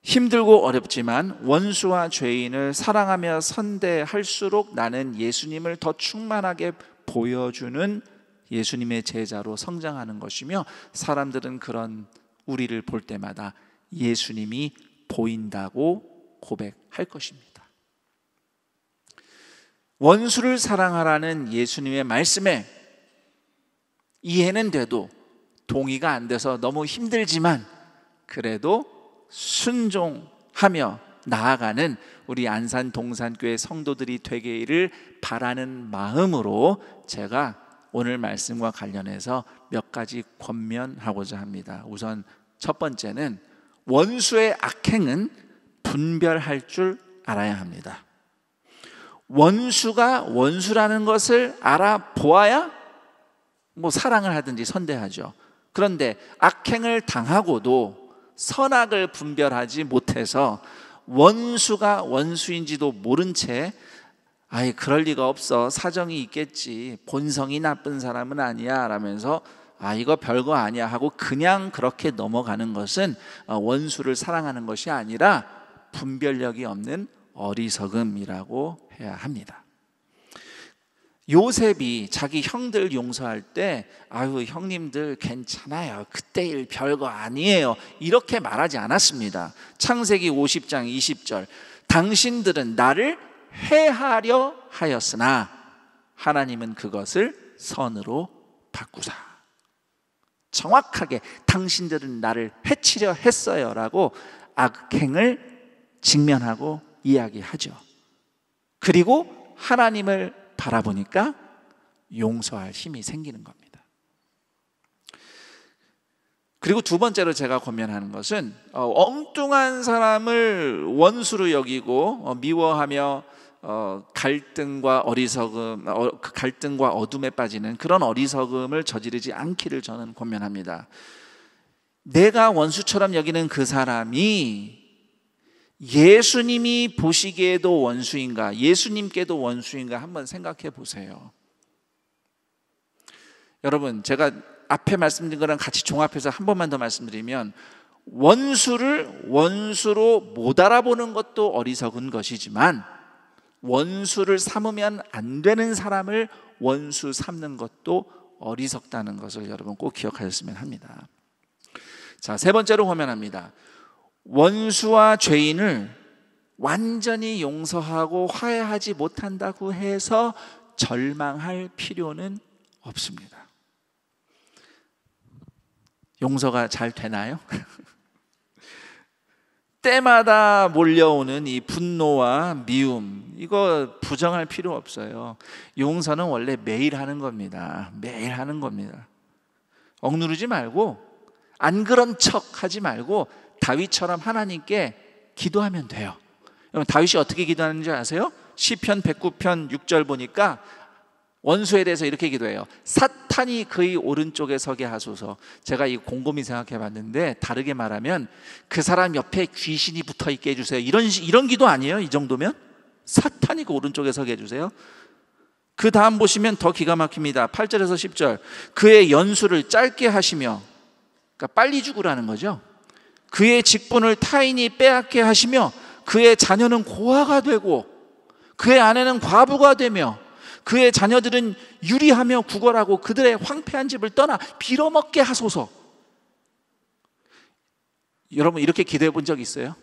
힘들고 어렵지만 원수와 죄인을 사랑하며 선대할수록 나는 예수님을 더 충만하게 보여주는 예수님의 제자로 성장하는 것이며, 사람들은 그런 우리를 볼 때마다 예수님이 보인다고 고백할 것입니다. 원수를 사랑하라는 예수님의 말씀에 이해는 돼도 동의가 안 돼서 너무 힘들지만 그래도 순종하며 나아가는 우리 안산 동산교회 성도들이 되기를 바라는 마음으로 제가 오늘 말씀과 관련해서 몇 가지 권면하고자 합니다. 우선 첫 번째는 원수의 악행은 분별할 줄 알아야 합니다. 원수가 원수라는 것을 알아보아야 사랑을 하든지 선대하죠. 그런데 악행을 당하고도 선악을 분별하지 못해서 원수가 원수인지도 모른 채 그럴 리가 없어, 사정이 있겠지, 본성이 나쁜 사람은 아니야 라면서 이거 별거 아니야 하고 그냥 그렇게 넘어가는 것은 원수를 사랑하는 것이 아니라 분별력이 없는 어리석음이라고 해야 합니다. 요셉이 자기 형들 용서할 때 형님들 괜찮아요, 그때 일 별거 아니에요 이렇게 말하지 않았습니다. 창세기 50장 20절 당신들은 나를 해하려 하였으나 하나님은 그것을 선으로 바꾸사, 정확하게 당신들은 나를 해치려 했어요 라고 악행을 직면하고 이야기하죠. 그리고 하나님을 바라보니까 용서할 힘이 생기는 겁니다. 그리고 두 번째로 제가 권면하는 것은 엉뚱한 사람을 원수로 여기고 미워하며 갈등과 어리석음, 갈등과 어둠에 빠지는 그런 어리석음을 저지르지 않기를 저는 권면합니다. 내가 원수처럼 여기는 그 사람이 예수님이 보시기에도 원수인가, 예수님께도 원수인가 한번 생각해 보세요. 여러분, 제가 앞에 말씀드린 거랑 같이 종합해서 한 번만 더 말씀드리면, 원수를 원수로 못 알아보는 것도 어리석은 것이지만 원수를 삼으면 안 되는 사람을 원수 삼는 것도 어리석다는 것을 여러분 꼭 기억하셨으면 합니다. 자, 세 번째로 권면합니다. 원수와 죄인을 완전히 용서하고 화해하지 못한다고 해서 절망할 필요는 없습니다. 용서가 잘 되나요? 때마다 몰려오는 이 분노와 미움, 이거 부정할 필요 없어요. 용서는 원래 매일 하는 겁니다. 매일 하는 겁니다. 억누르지 말고, 안 그런 척 하지 말고 다윗처럼 하나님께 기도하면 돼요. 여러분, 다윗이 어떻게 기도하는지 아세요? 시편 109편 6절 보니까 원수에 대해서 이렇게 기도해요. 사탄이 그의 오른쪽에 서게 하소서. 제가 이 곰곰이 생각해 봤는데, 다르게 말하면 그 사람 옆에 귀신이 붙어 있게 해주세요, 이런 기도 아니에요? 이 정도면? 사탄이 그 오른쪽에 서게 해주세요. 그 다음 보시면 더 기가 막힙니다. 8절에서 10절 그의 연수를 짧게 하시며, 그러니까 빨리 죽으라는 거죠. 그의 직분을 타인이 빼앗게 하시며 그의 자녀는 고아가 되고 그의 아내는 과부가 되며 그의 자녀들은 유리하며 구걸하고 그들의 황폐한 집을 떠나 빌어먹게 하소서. 여러분, 이렇게 기도해 본 적 있어요?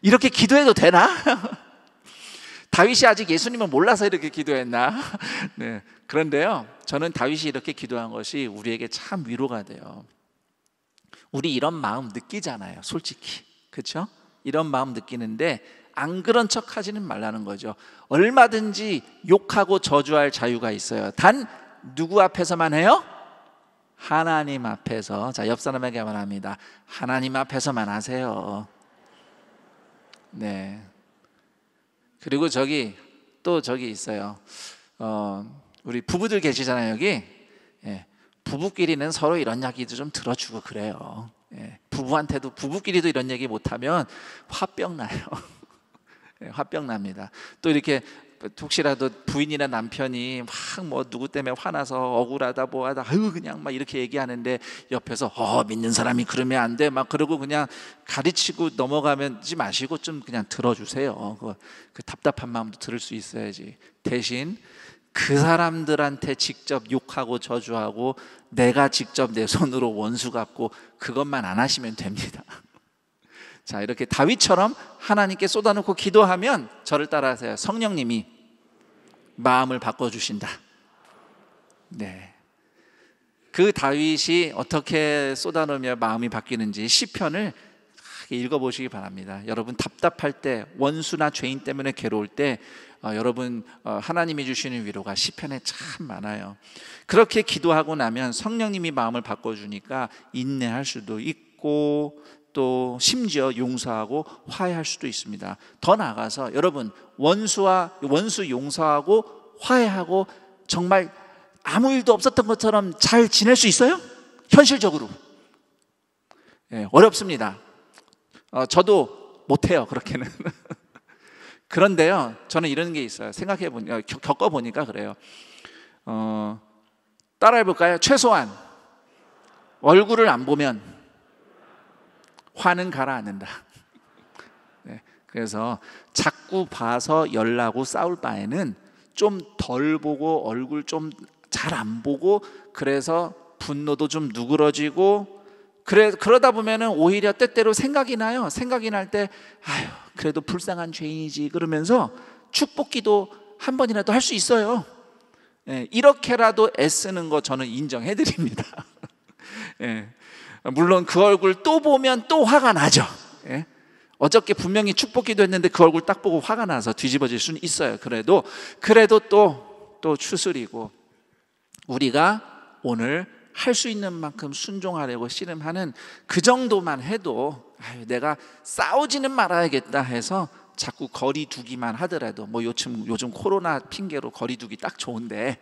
이렇게 기도해도 되나? 다윗이 아직 예수님을 몰라서 이렇게 기도했나? 네. 그런데요, 저는 다윗이 이렇게 기도한 것이 우리에게 참 위로가 돼요. 우리 이런 마음 느끼잖아요, 솔직히. 그렇죠? 이런 마음 느끼는데 안 그런 척 하지는 말라는 거죠. 얼마든지 욕하고 저주할 자유가 있어요. 단 누구 앞에서만 해요? 하나님 앞에서. 자, 옆 사람에게 말합니다. 하나님 앞에서만 하세요. 네. 그리고 또 저기 있어요. 우리 부부들 계시잖아요, 여기. 예. 부부끼리는 서로 이런 이야기도 좀 들어주고 그래요. 예. 부부끼리도 이런 얘기 못하면 화병 나요. 예, 화병 납니다. 또 이렇게 혹시라도 부인이나 남편이 막 뭐 누구 때문에 화나서 억울하다 뭐하다 아유 그냥 막 이렇게 얘기하는데 옆에서 믿는 사람이 그러면 안 돼 막 그러고 그냥 가르치고 넘어가지 마시고 좀 그냥 들어주세요. 그 답답한 마음도 들을 수 있어야지. 대신 그 사람들한테 직접 욕하고 저주하고 내가 직접 내 손으로 원수 갚고 그것만 안 하시면 됩니다. 자, 이렇게 다윗처럼 하나님께 쏟아놓고 기도하면 저를 따라하세요. 성령님이 마음을 바꿔주신다. 네. 그 다윗이 어떻게 쏟아놓으며 마음이 바뀌는지 시편을 읽어보시기 바랍니다. 여러분 답답할 때, 원수나 죄인 때문에 괴로울 때 여러분 하나님이 주시는 위로가 시편에 참 많아요. 그렇게 기도하고 나면 성령님이 마음을 바꿔주니까 인내할 수도 있고 또 심지어 용서하고 화해할 수도 있습니다. 더 나아가서 여러분 원수 용서하고 화해하고 정말 아무 일도 없었던 것처럼 잘 지낼 수 있어요? 현실적으로 어렵습니다. 저도 못해요, 그렇게는. 그런데요, 저는 이런 게 있어요. 겪어보니까 그래요. 따라해볼까요? 최소한 얼굴을 안 보면 화는 가라앉는다. 네, 그래서 자꾸 봐서 열나고 싸울 바에는 좀 덜 보고 얼굴 좀 잘 안 보고 그래서 분노도 좀 누그러지고 그러다 보면은 오히려 때때로 생각이 나요. 생각이 날 때 아유 그래도 불쌍한 죄인이지 그러면서 축복기도 한 번이라도 할 수 있어요. 예, 이렇게라도 애쓰는 거 저는 인정해 드립니다. 예, 물론 그 얼굴 또 보면 또 화가 나죠. 예, 어저께 분명히 축복기도 했는데 그 얼굴 딱 보고 화가 나서 뒤집어질 수는 있어요. 그래도 또 추스리고 우리가 오늘 할 수 있는 만큼 순종하려고 씨름하는 그 정도만 해도 내가 싸우지는 말아야겠다 해서 자꾸 거리 두기만 하더라도 뭐 요즘 코로나 핑계로 거리 두기 딱 좋은데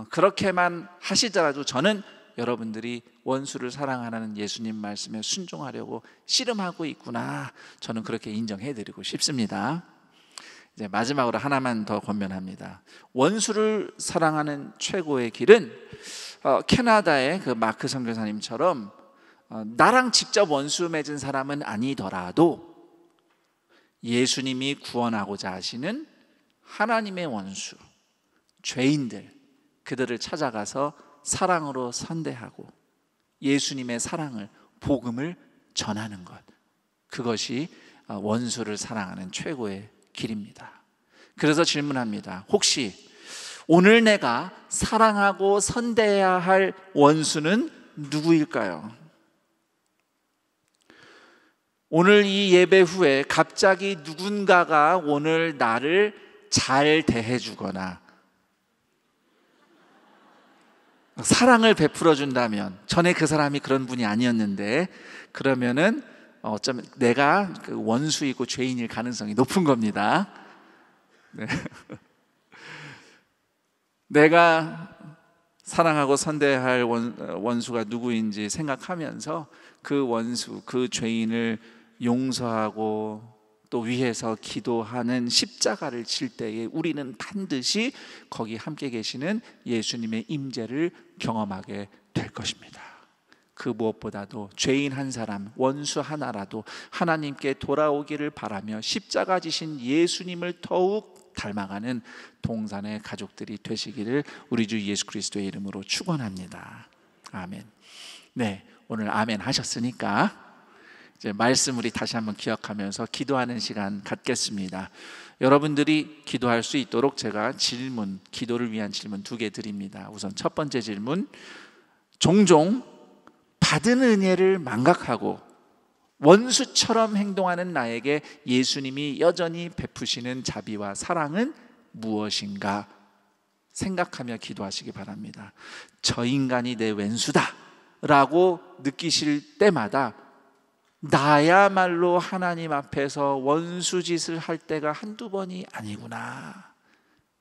그렇게만 하시더라도 저는 여러분들이 원수를 사랑하는 예수님 말씀에 순종하려고 씨름하고 있구나, 저는 그렇게 인정해드리고 싶습니다. 이제 마지막으로 하나만 더 권면합니다. 원수를 사랑하는 최고의 길은 캐나다의 그 마크 선교사님처럼 나랑 직접 원수 맺은 사람은 아니더라도 예수님이 구원하고자 하시는 하나님의 원수, 죄인들, 그들을 찾아가서 사랑으로 선대하고 예수님의 사랑을, 복음을 전하는 것, 그것이 원수를 사랑하는 최고의 길입니다. 그래서 질문합니다. 혹시 오늘 내가 사랑하고 선대해야 할 원수는 누구일까요? 오늘 이 예배 후에 갑자기 누군가가 오늘 나를 잘 대해주거나 사랑을 베풀어 준다면, 전에 그 사람이 그런 분이 아니었는데 그러면은 어쩌면 내가 그 원수이고 죄인일 가능성이 높은 겁니다. 네. 내가 사랑하고 선대할 원수가 누구인지 생각하면서 그 원수, 그 죄인을 용서하고 또 위해서 기도하는 십자가를 칠 때에 우리는 반드시 거기 함께 계시는 예수님의 임재를 경험하게 될 것입니다. 그 무엇보다도 죄인 한 사람, 원수 하나라도 하나님께 돌아오기를 바라며 십자가 지신 예수님을 더욱 닮아가는 동산의 가족들이 되시기를 우리 주 예수 그리스도의 이름으로 축원합니다. 아멘. 네, 오늘 아멘 하셨으니까 이제 말씀 우리 다시 한번 기억하면서 기도하는 시간 갖겠습니다. 여러분들이 기도할 수 있도록 제가 기도를 위한 질문 2개 드립니다. 우선 첫 번째 질문, 종종 받은 은혜를 망각하고 원수처럼 행동하는 나에게 예수님이 여전히 베푸시는 자비와 사랑은 무엇인가 생각하며 기도하시기 바랍니다. 저 인간이 내 왼수다 라고 느끼실 때마다 나야말로 하나님 앞에서 원수짓을 할 때가 한두 번이 아니구나.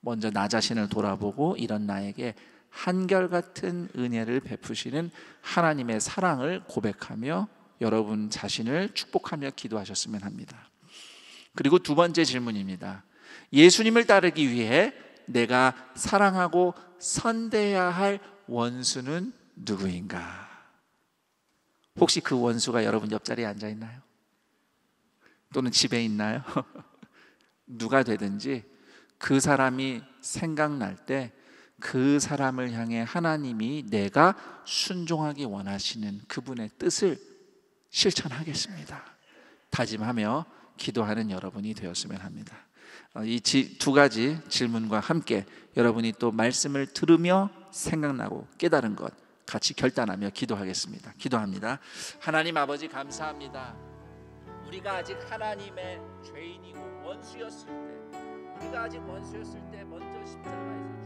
먼저 나 자신을 돌아보고 이런 나에게 한결같은 은혜를 베푸시는 하나님의 사랑을 고백하며 여러분 자신을 축복하며 기도하셨으면 합니다. 그리고 두 번째 질문입니다. 예수님을 따르기 위해 내가 사랑하고 선대해야 할 원수는 누구인가? 혹시 그 원수가 여러분 옆자리에 앉아 있나요? 또는 집에 있나요? 누가 되든지 그 사람이 생각날 때 그 사람을 향해 하나님이 내가 순종하기 원하시는 그분의 뜻을 실천하겠습니다. 다짐하며 기도하는 여러분이 되었으면 합니다. 이 두 가지 질문과 함께 여러분이 또 말씀을 들으며 생각나고 깨달은 것 같이 결단하며 기도하겠습니다. 기도합니다. 하나님 아버지 감사합니다. 우리가 아직 하나님의 죄인이고 원수였을 때, 우리가 아직 원수였을 때 먼저 십자가에서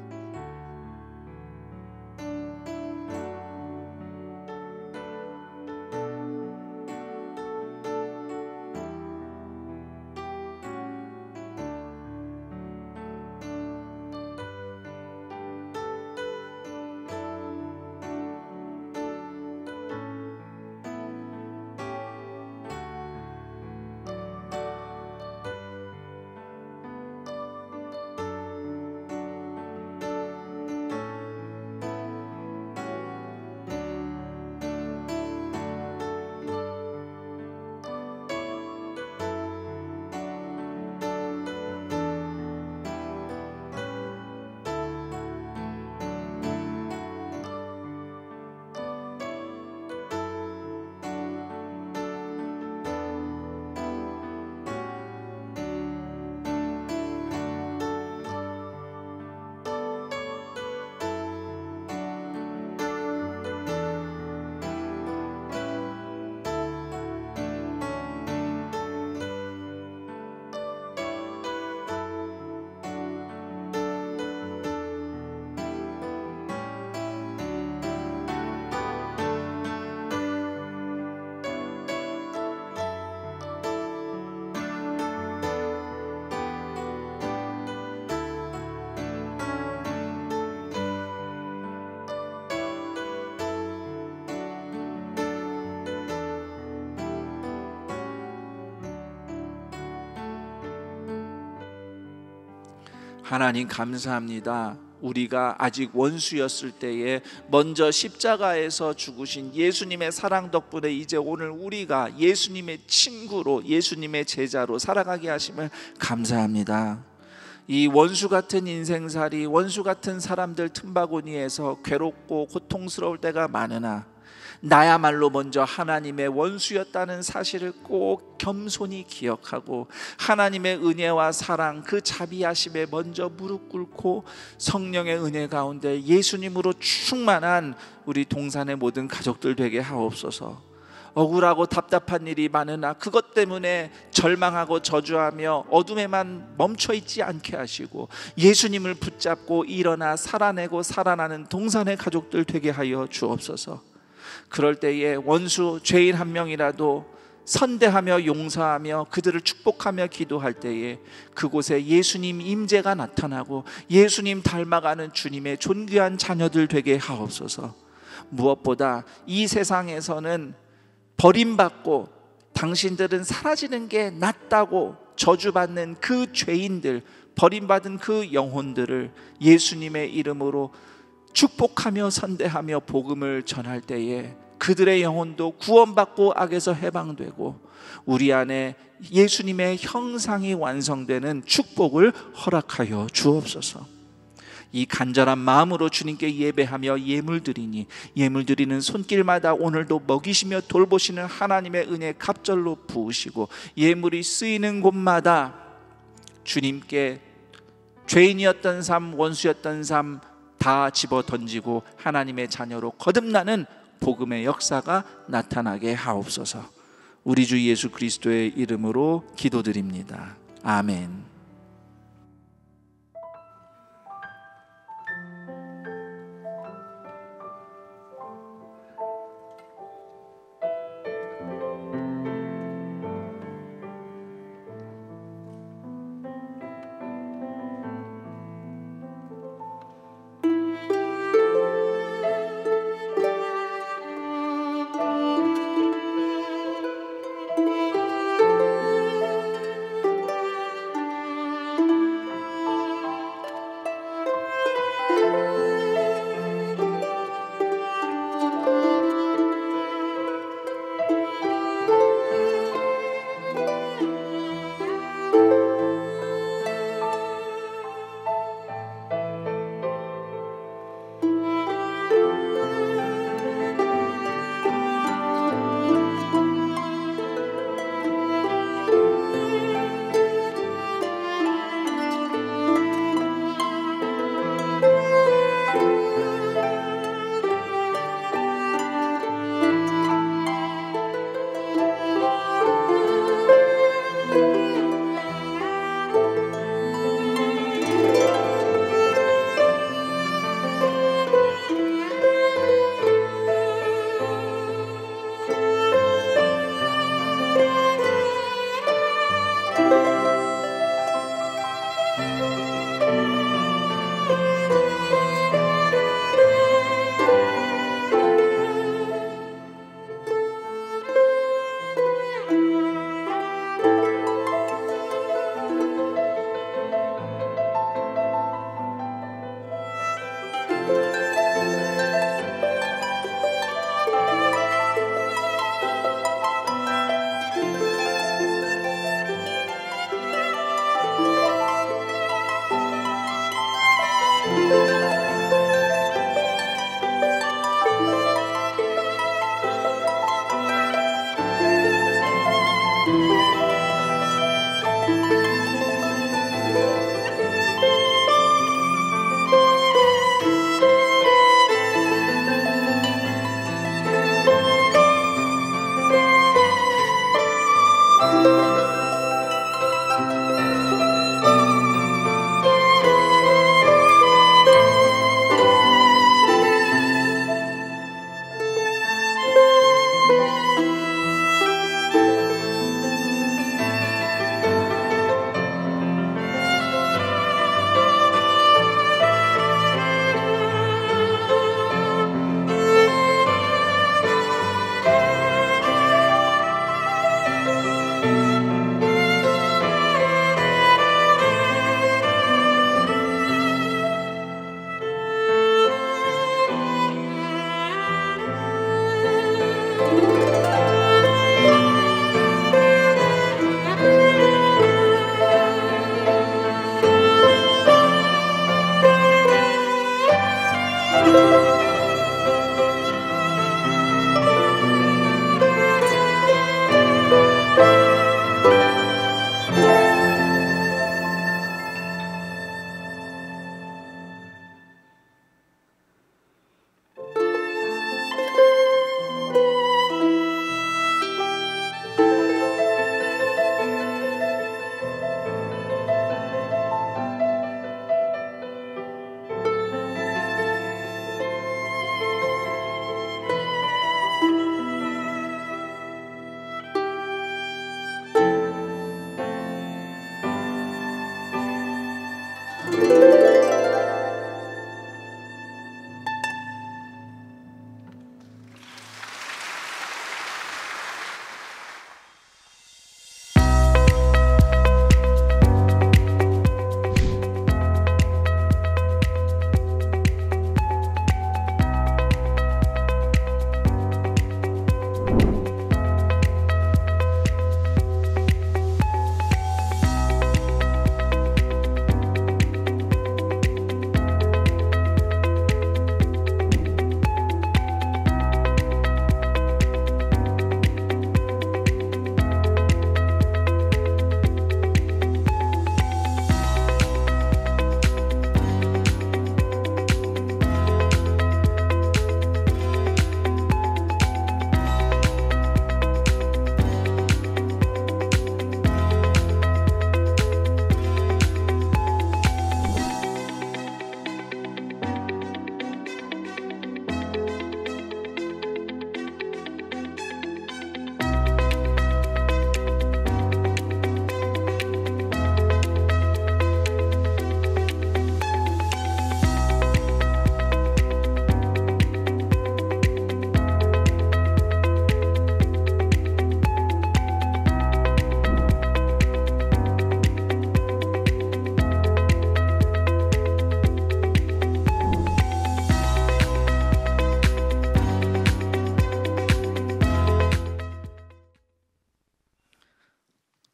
하나님 감사합니다. 우리가 아직 원수였을 때에 먼저 십자가에서 죽으신 예수님의 사랑 덕분에 이제 오늘 우리가 예수님의 친구로, 예수님의 제자로 살아가게 하심을 감사합니다. 이 원수 같은 인생살이, 원수 같은 사람들 틈바구니에서 괴롭고 고통스러울 때가 많으나 나야말로 먼저 하나님의 원수였다는 사실을 꼭 겸손히 기억하고 하나님의 은혜와 사랑, 그 자비하심에 먼저 무릎 꿇고 성령의 은혜 가운데 예수님으로 충만한 우리 동산의 모든 가족들 되게 하옵소서. 억울하고 답답한 일이 많으나 그것 때문에 절망하고 저주하며 어둠에만 멈춰있지 않게 하시고 예수님을 붙잡고 일어나 살아내고 살아나는 동산의 가족들 되게 하여 주옵소서. 그럴 때에 원수 죄인 한 명이라도 선대하며 용서하며 그들을 축복하며 기도할 때에 그곳에 예수님 임재가 나타나고 예수님 닮아가는 주님의 존귀한 자녀들 되게 하옵소서. 무엇보다 이 세상에서는 버림받고 당신들은 사라지는 게 낫다고 저주받는 그 죄인들, 버림받은 그 영혼들을 예수님의 이름으로 축복하며 선대하며 복음을 전할 때에 그들의 영혼도 구원받고 악에서 해방되고 우리 안에 예수님의 형상이 완성되는 축복을 허락하여 주옵소서. 이 간절한 마음으로 주님께 예배하며 예물 드리니 예물 드리는 손길마다 오늘도 먹이시며 돌보시는 하나님의 은혜 갑절로 부으시고 예물이 쓰이는 곳마다 주님께 죄인이었던 삶, 원수였던 삶 다 집어 던지고 하나님의 자녀로 거듭나는 복음의 역사가 나타나게 하옵소서. 우리 주 예수 그리스도의 이름으로 기도드립니다. 아멘.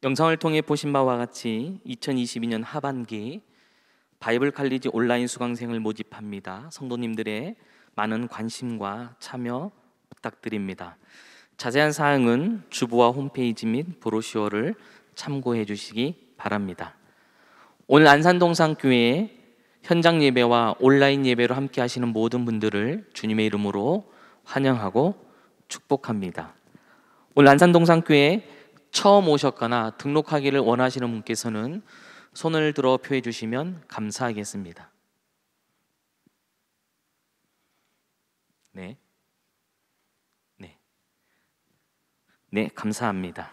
영상을 통해 보신 바와 같이 2022년 하반기 바이블 칼리지 온라인 수강생을 모집합니다. 성도님들의 많은 관심과 참여 부탁드립니다. 자세한 사항은 주보와 홈페이지 및 브로셔를 참고해 주시기 바랍니다. 오늘 안산동산교회 현장 예배와 온라인 예배로 함께 하시는 모든 분들을 주님의 이름으로 환영하고 축복합니다. 오늘 안산동산교회 처음 오셨거나 등록하기를 원하시는 분께서는 손을 들어 표해 주시면 감사하겠습니다. 네, 감사합니다.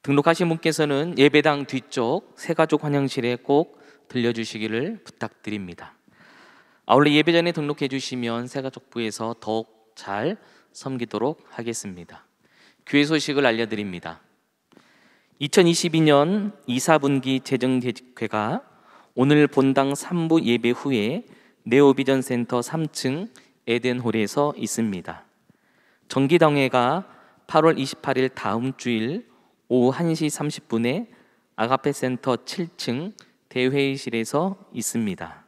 등록하신 분께서는 예배당 뒤쪽 새가족 환영실에 꼭 들려주시기를 부탁드립니다. 아울러 예배 전에 등록해 주시면 새가족부에서 더욱 잘 섬기도록 하겠습니다. 교회 소식을 알려드립니다. 2022년 2, 4분기 재정대집회가 오늘 본당 3부 예배 후에 네오비전센터 3층 에덴홀에서 있습니다. 정기당회가 8월 28일 다음 주일 오후 1시 30분에 아가페센터 7층 대회의실에서 있습니다.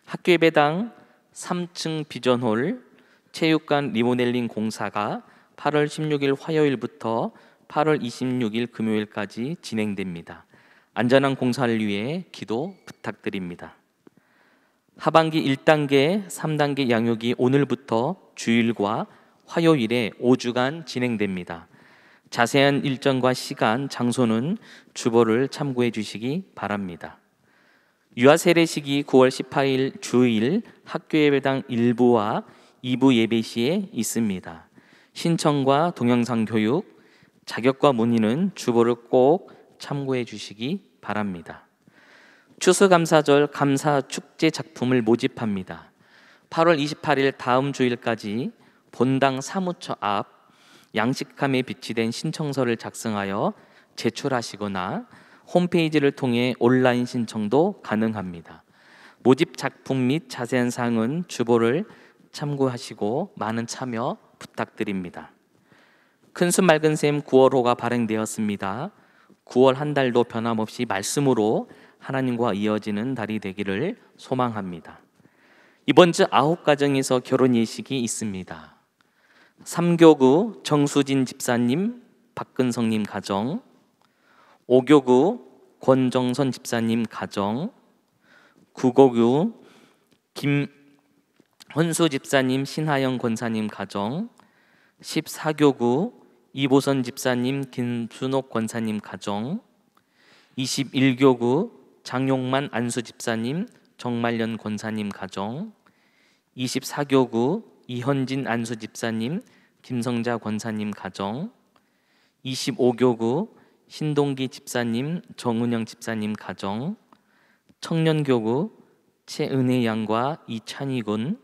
학교예배당 3층 비전홀 체육관 리모델링 공사가 8월 16일 화요일부터 8월 26일 금요일까지 진행됩니다. 안전한 공사를 위해 기도 부탁드립니다. 하반기 1단계, 3단계 양육이 오늘부터 주일과 화요일에 5주간 진행됩니다. 자세한 일정과 시간, 장소는 주보를 참고해 주시기 바랍니다. 유아 세례식이 9월 18일 주일 학교예배당 1부와 2부 예배 시에 있습니다. 신청과 동영상 교육, 자격과 문의는 주보를 꼭 참고해 주시기 바랍니다. 추수감사절 감사 축제 작품을 모집합니다. 8월 28일 다음 주일까지 본당 사무처 앞 양식함에 비치된 신청서를 작성하여 제출하시거나 홈페이지를 통해 온라인 신청도 가능합니다. 모집 작품 및 자세한 사항은 주보를 참고하시고 많은 참여 부탁드립니다. 큰순 맑은샘 9월호가 발행되었습니다. 9월 한 달도 변함없이 말씀으로 하나님과 이어지는 달이 되기를 소망합니다. 이번 주 9가정에서 결혼 예식이 있습니다. 3교구 정수진 집사님, 박근성님 가정, 5교구 권정선 집사님 가정, 9교구 김헌수 집사님, 신하영 권사님 가정, 14교구 이보선 집사님, 김순옥 권사님 가정, 21교구 장용만 안수 집사님, 정말년 권사님 가정, 24교구 이현진 안수 집사님, 김성자 권사님 가정, 25교구 신동기 집사님, 정은영 집사님 가정, 청년교구 최은혜 양과 이찬희 군,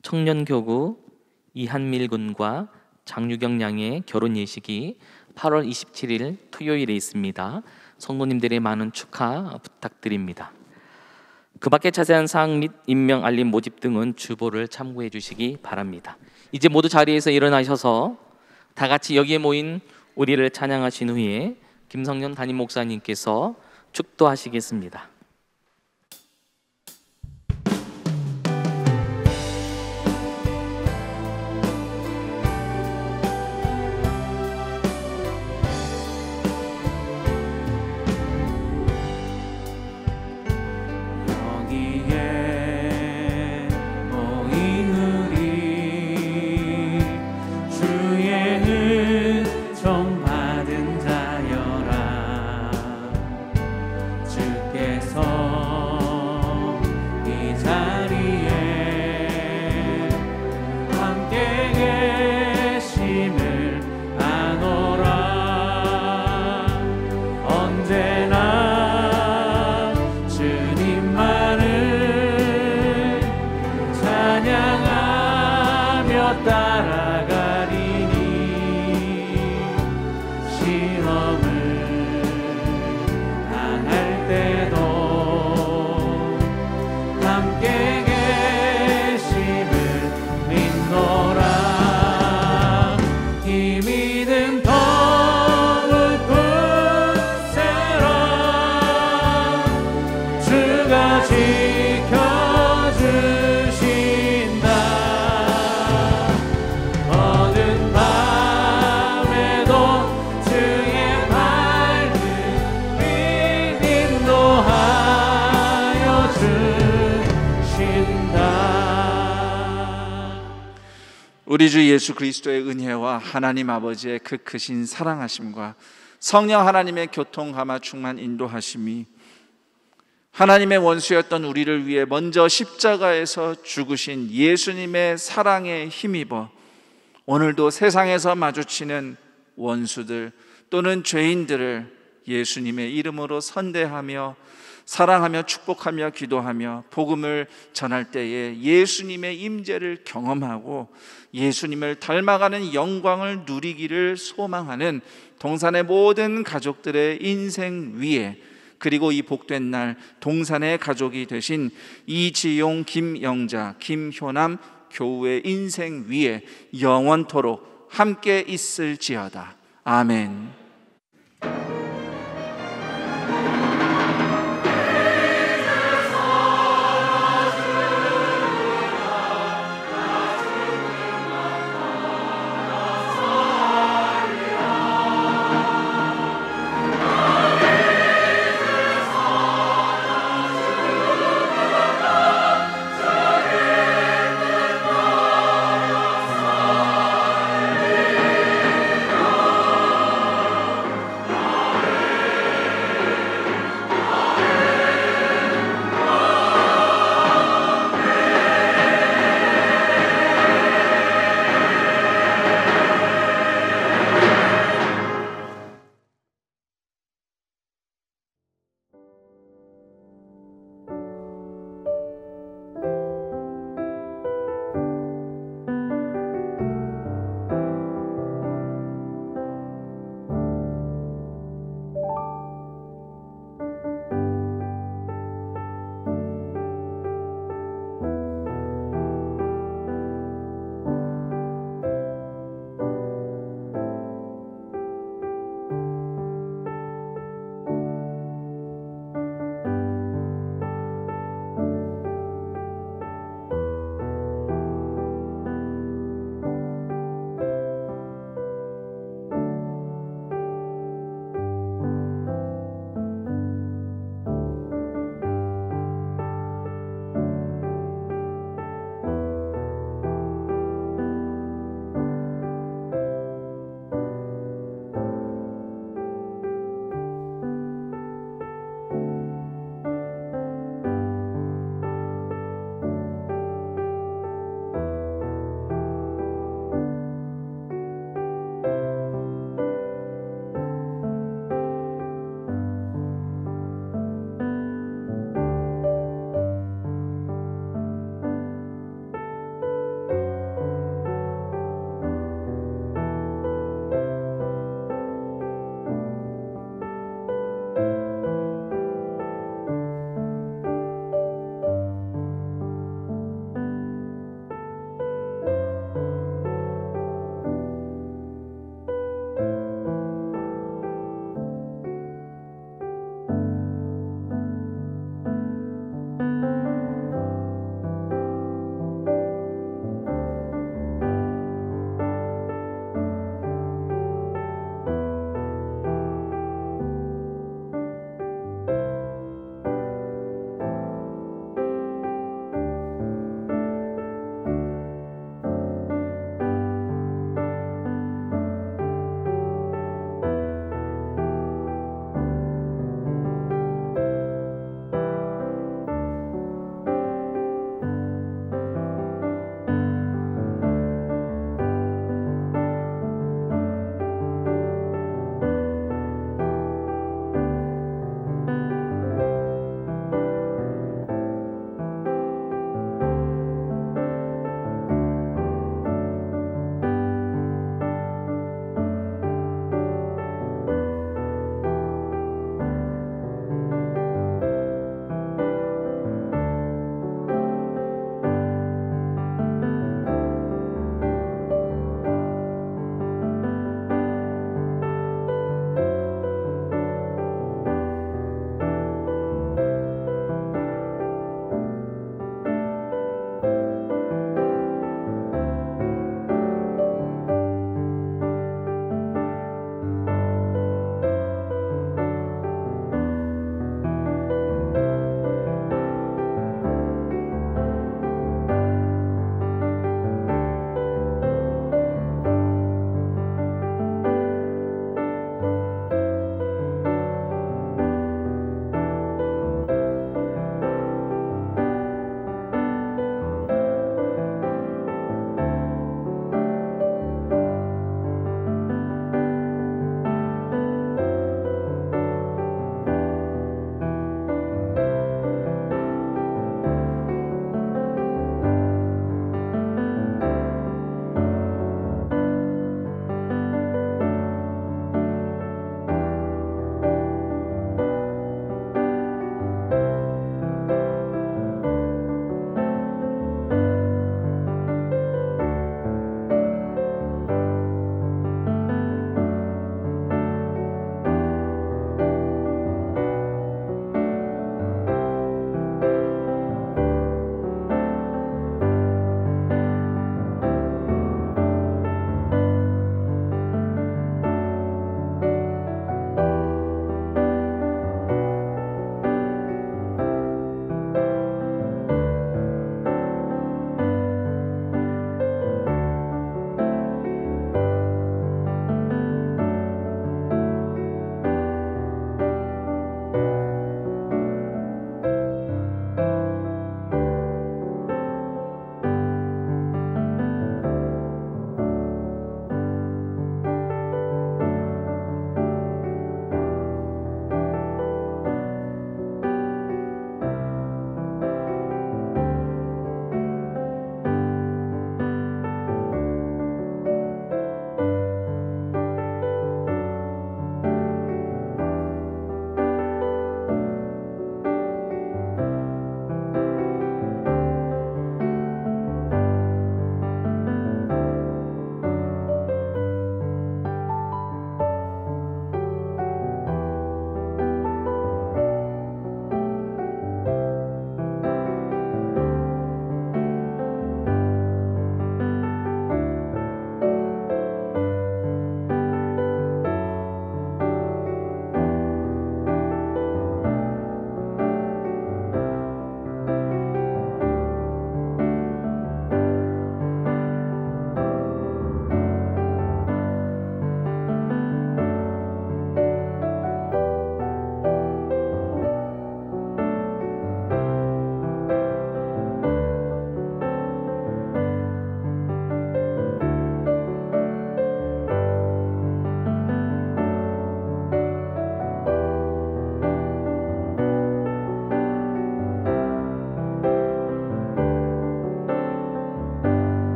청년교구 이한밀 군과 장유경 양의 결혼 예식이 8월 27일 토요일에 있습니다. 성도님들의 많은 축하 부탁드립니다. 그 밖에 자세한 사항 및 임명 알림 모집 등은 주보를 참고해 주시기 바랍니다. 이제 모두 자리에서 일어나셔서 다 같이 여기에 모인 우리를 찬양하신 후에 김성년 담임 목사님께서 축도하시겠습니다. 믿음 더욱 우리 주 예수 그리스도의 은혜와 하나님 아버지의 그 크신 사랑하심과 성령 하나님의 교통감화 충만 인도하심이 하나님의 원수였던 우리를 위해 먼저 십자가에서 죽으신 예수님의 사랑에 힘입어 오늘도 세상에서 마주치는 원수들 또는 죄인들을 예수님의 이름으로 선대하며 사랑하며 축복하며 기도하며 복음을 전할 때에 예수님의 임재를 경험하고 예수님을 닮아가는 영광을 누리기를 소망하는 동산의 모든 가족들의 인생 위에, 그리고 이 복된 날 동산의 가족이 되신 이지용, 김영자, 김효남 교우의 인생 위에 영원토록 함께 있을지어다. 아멘.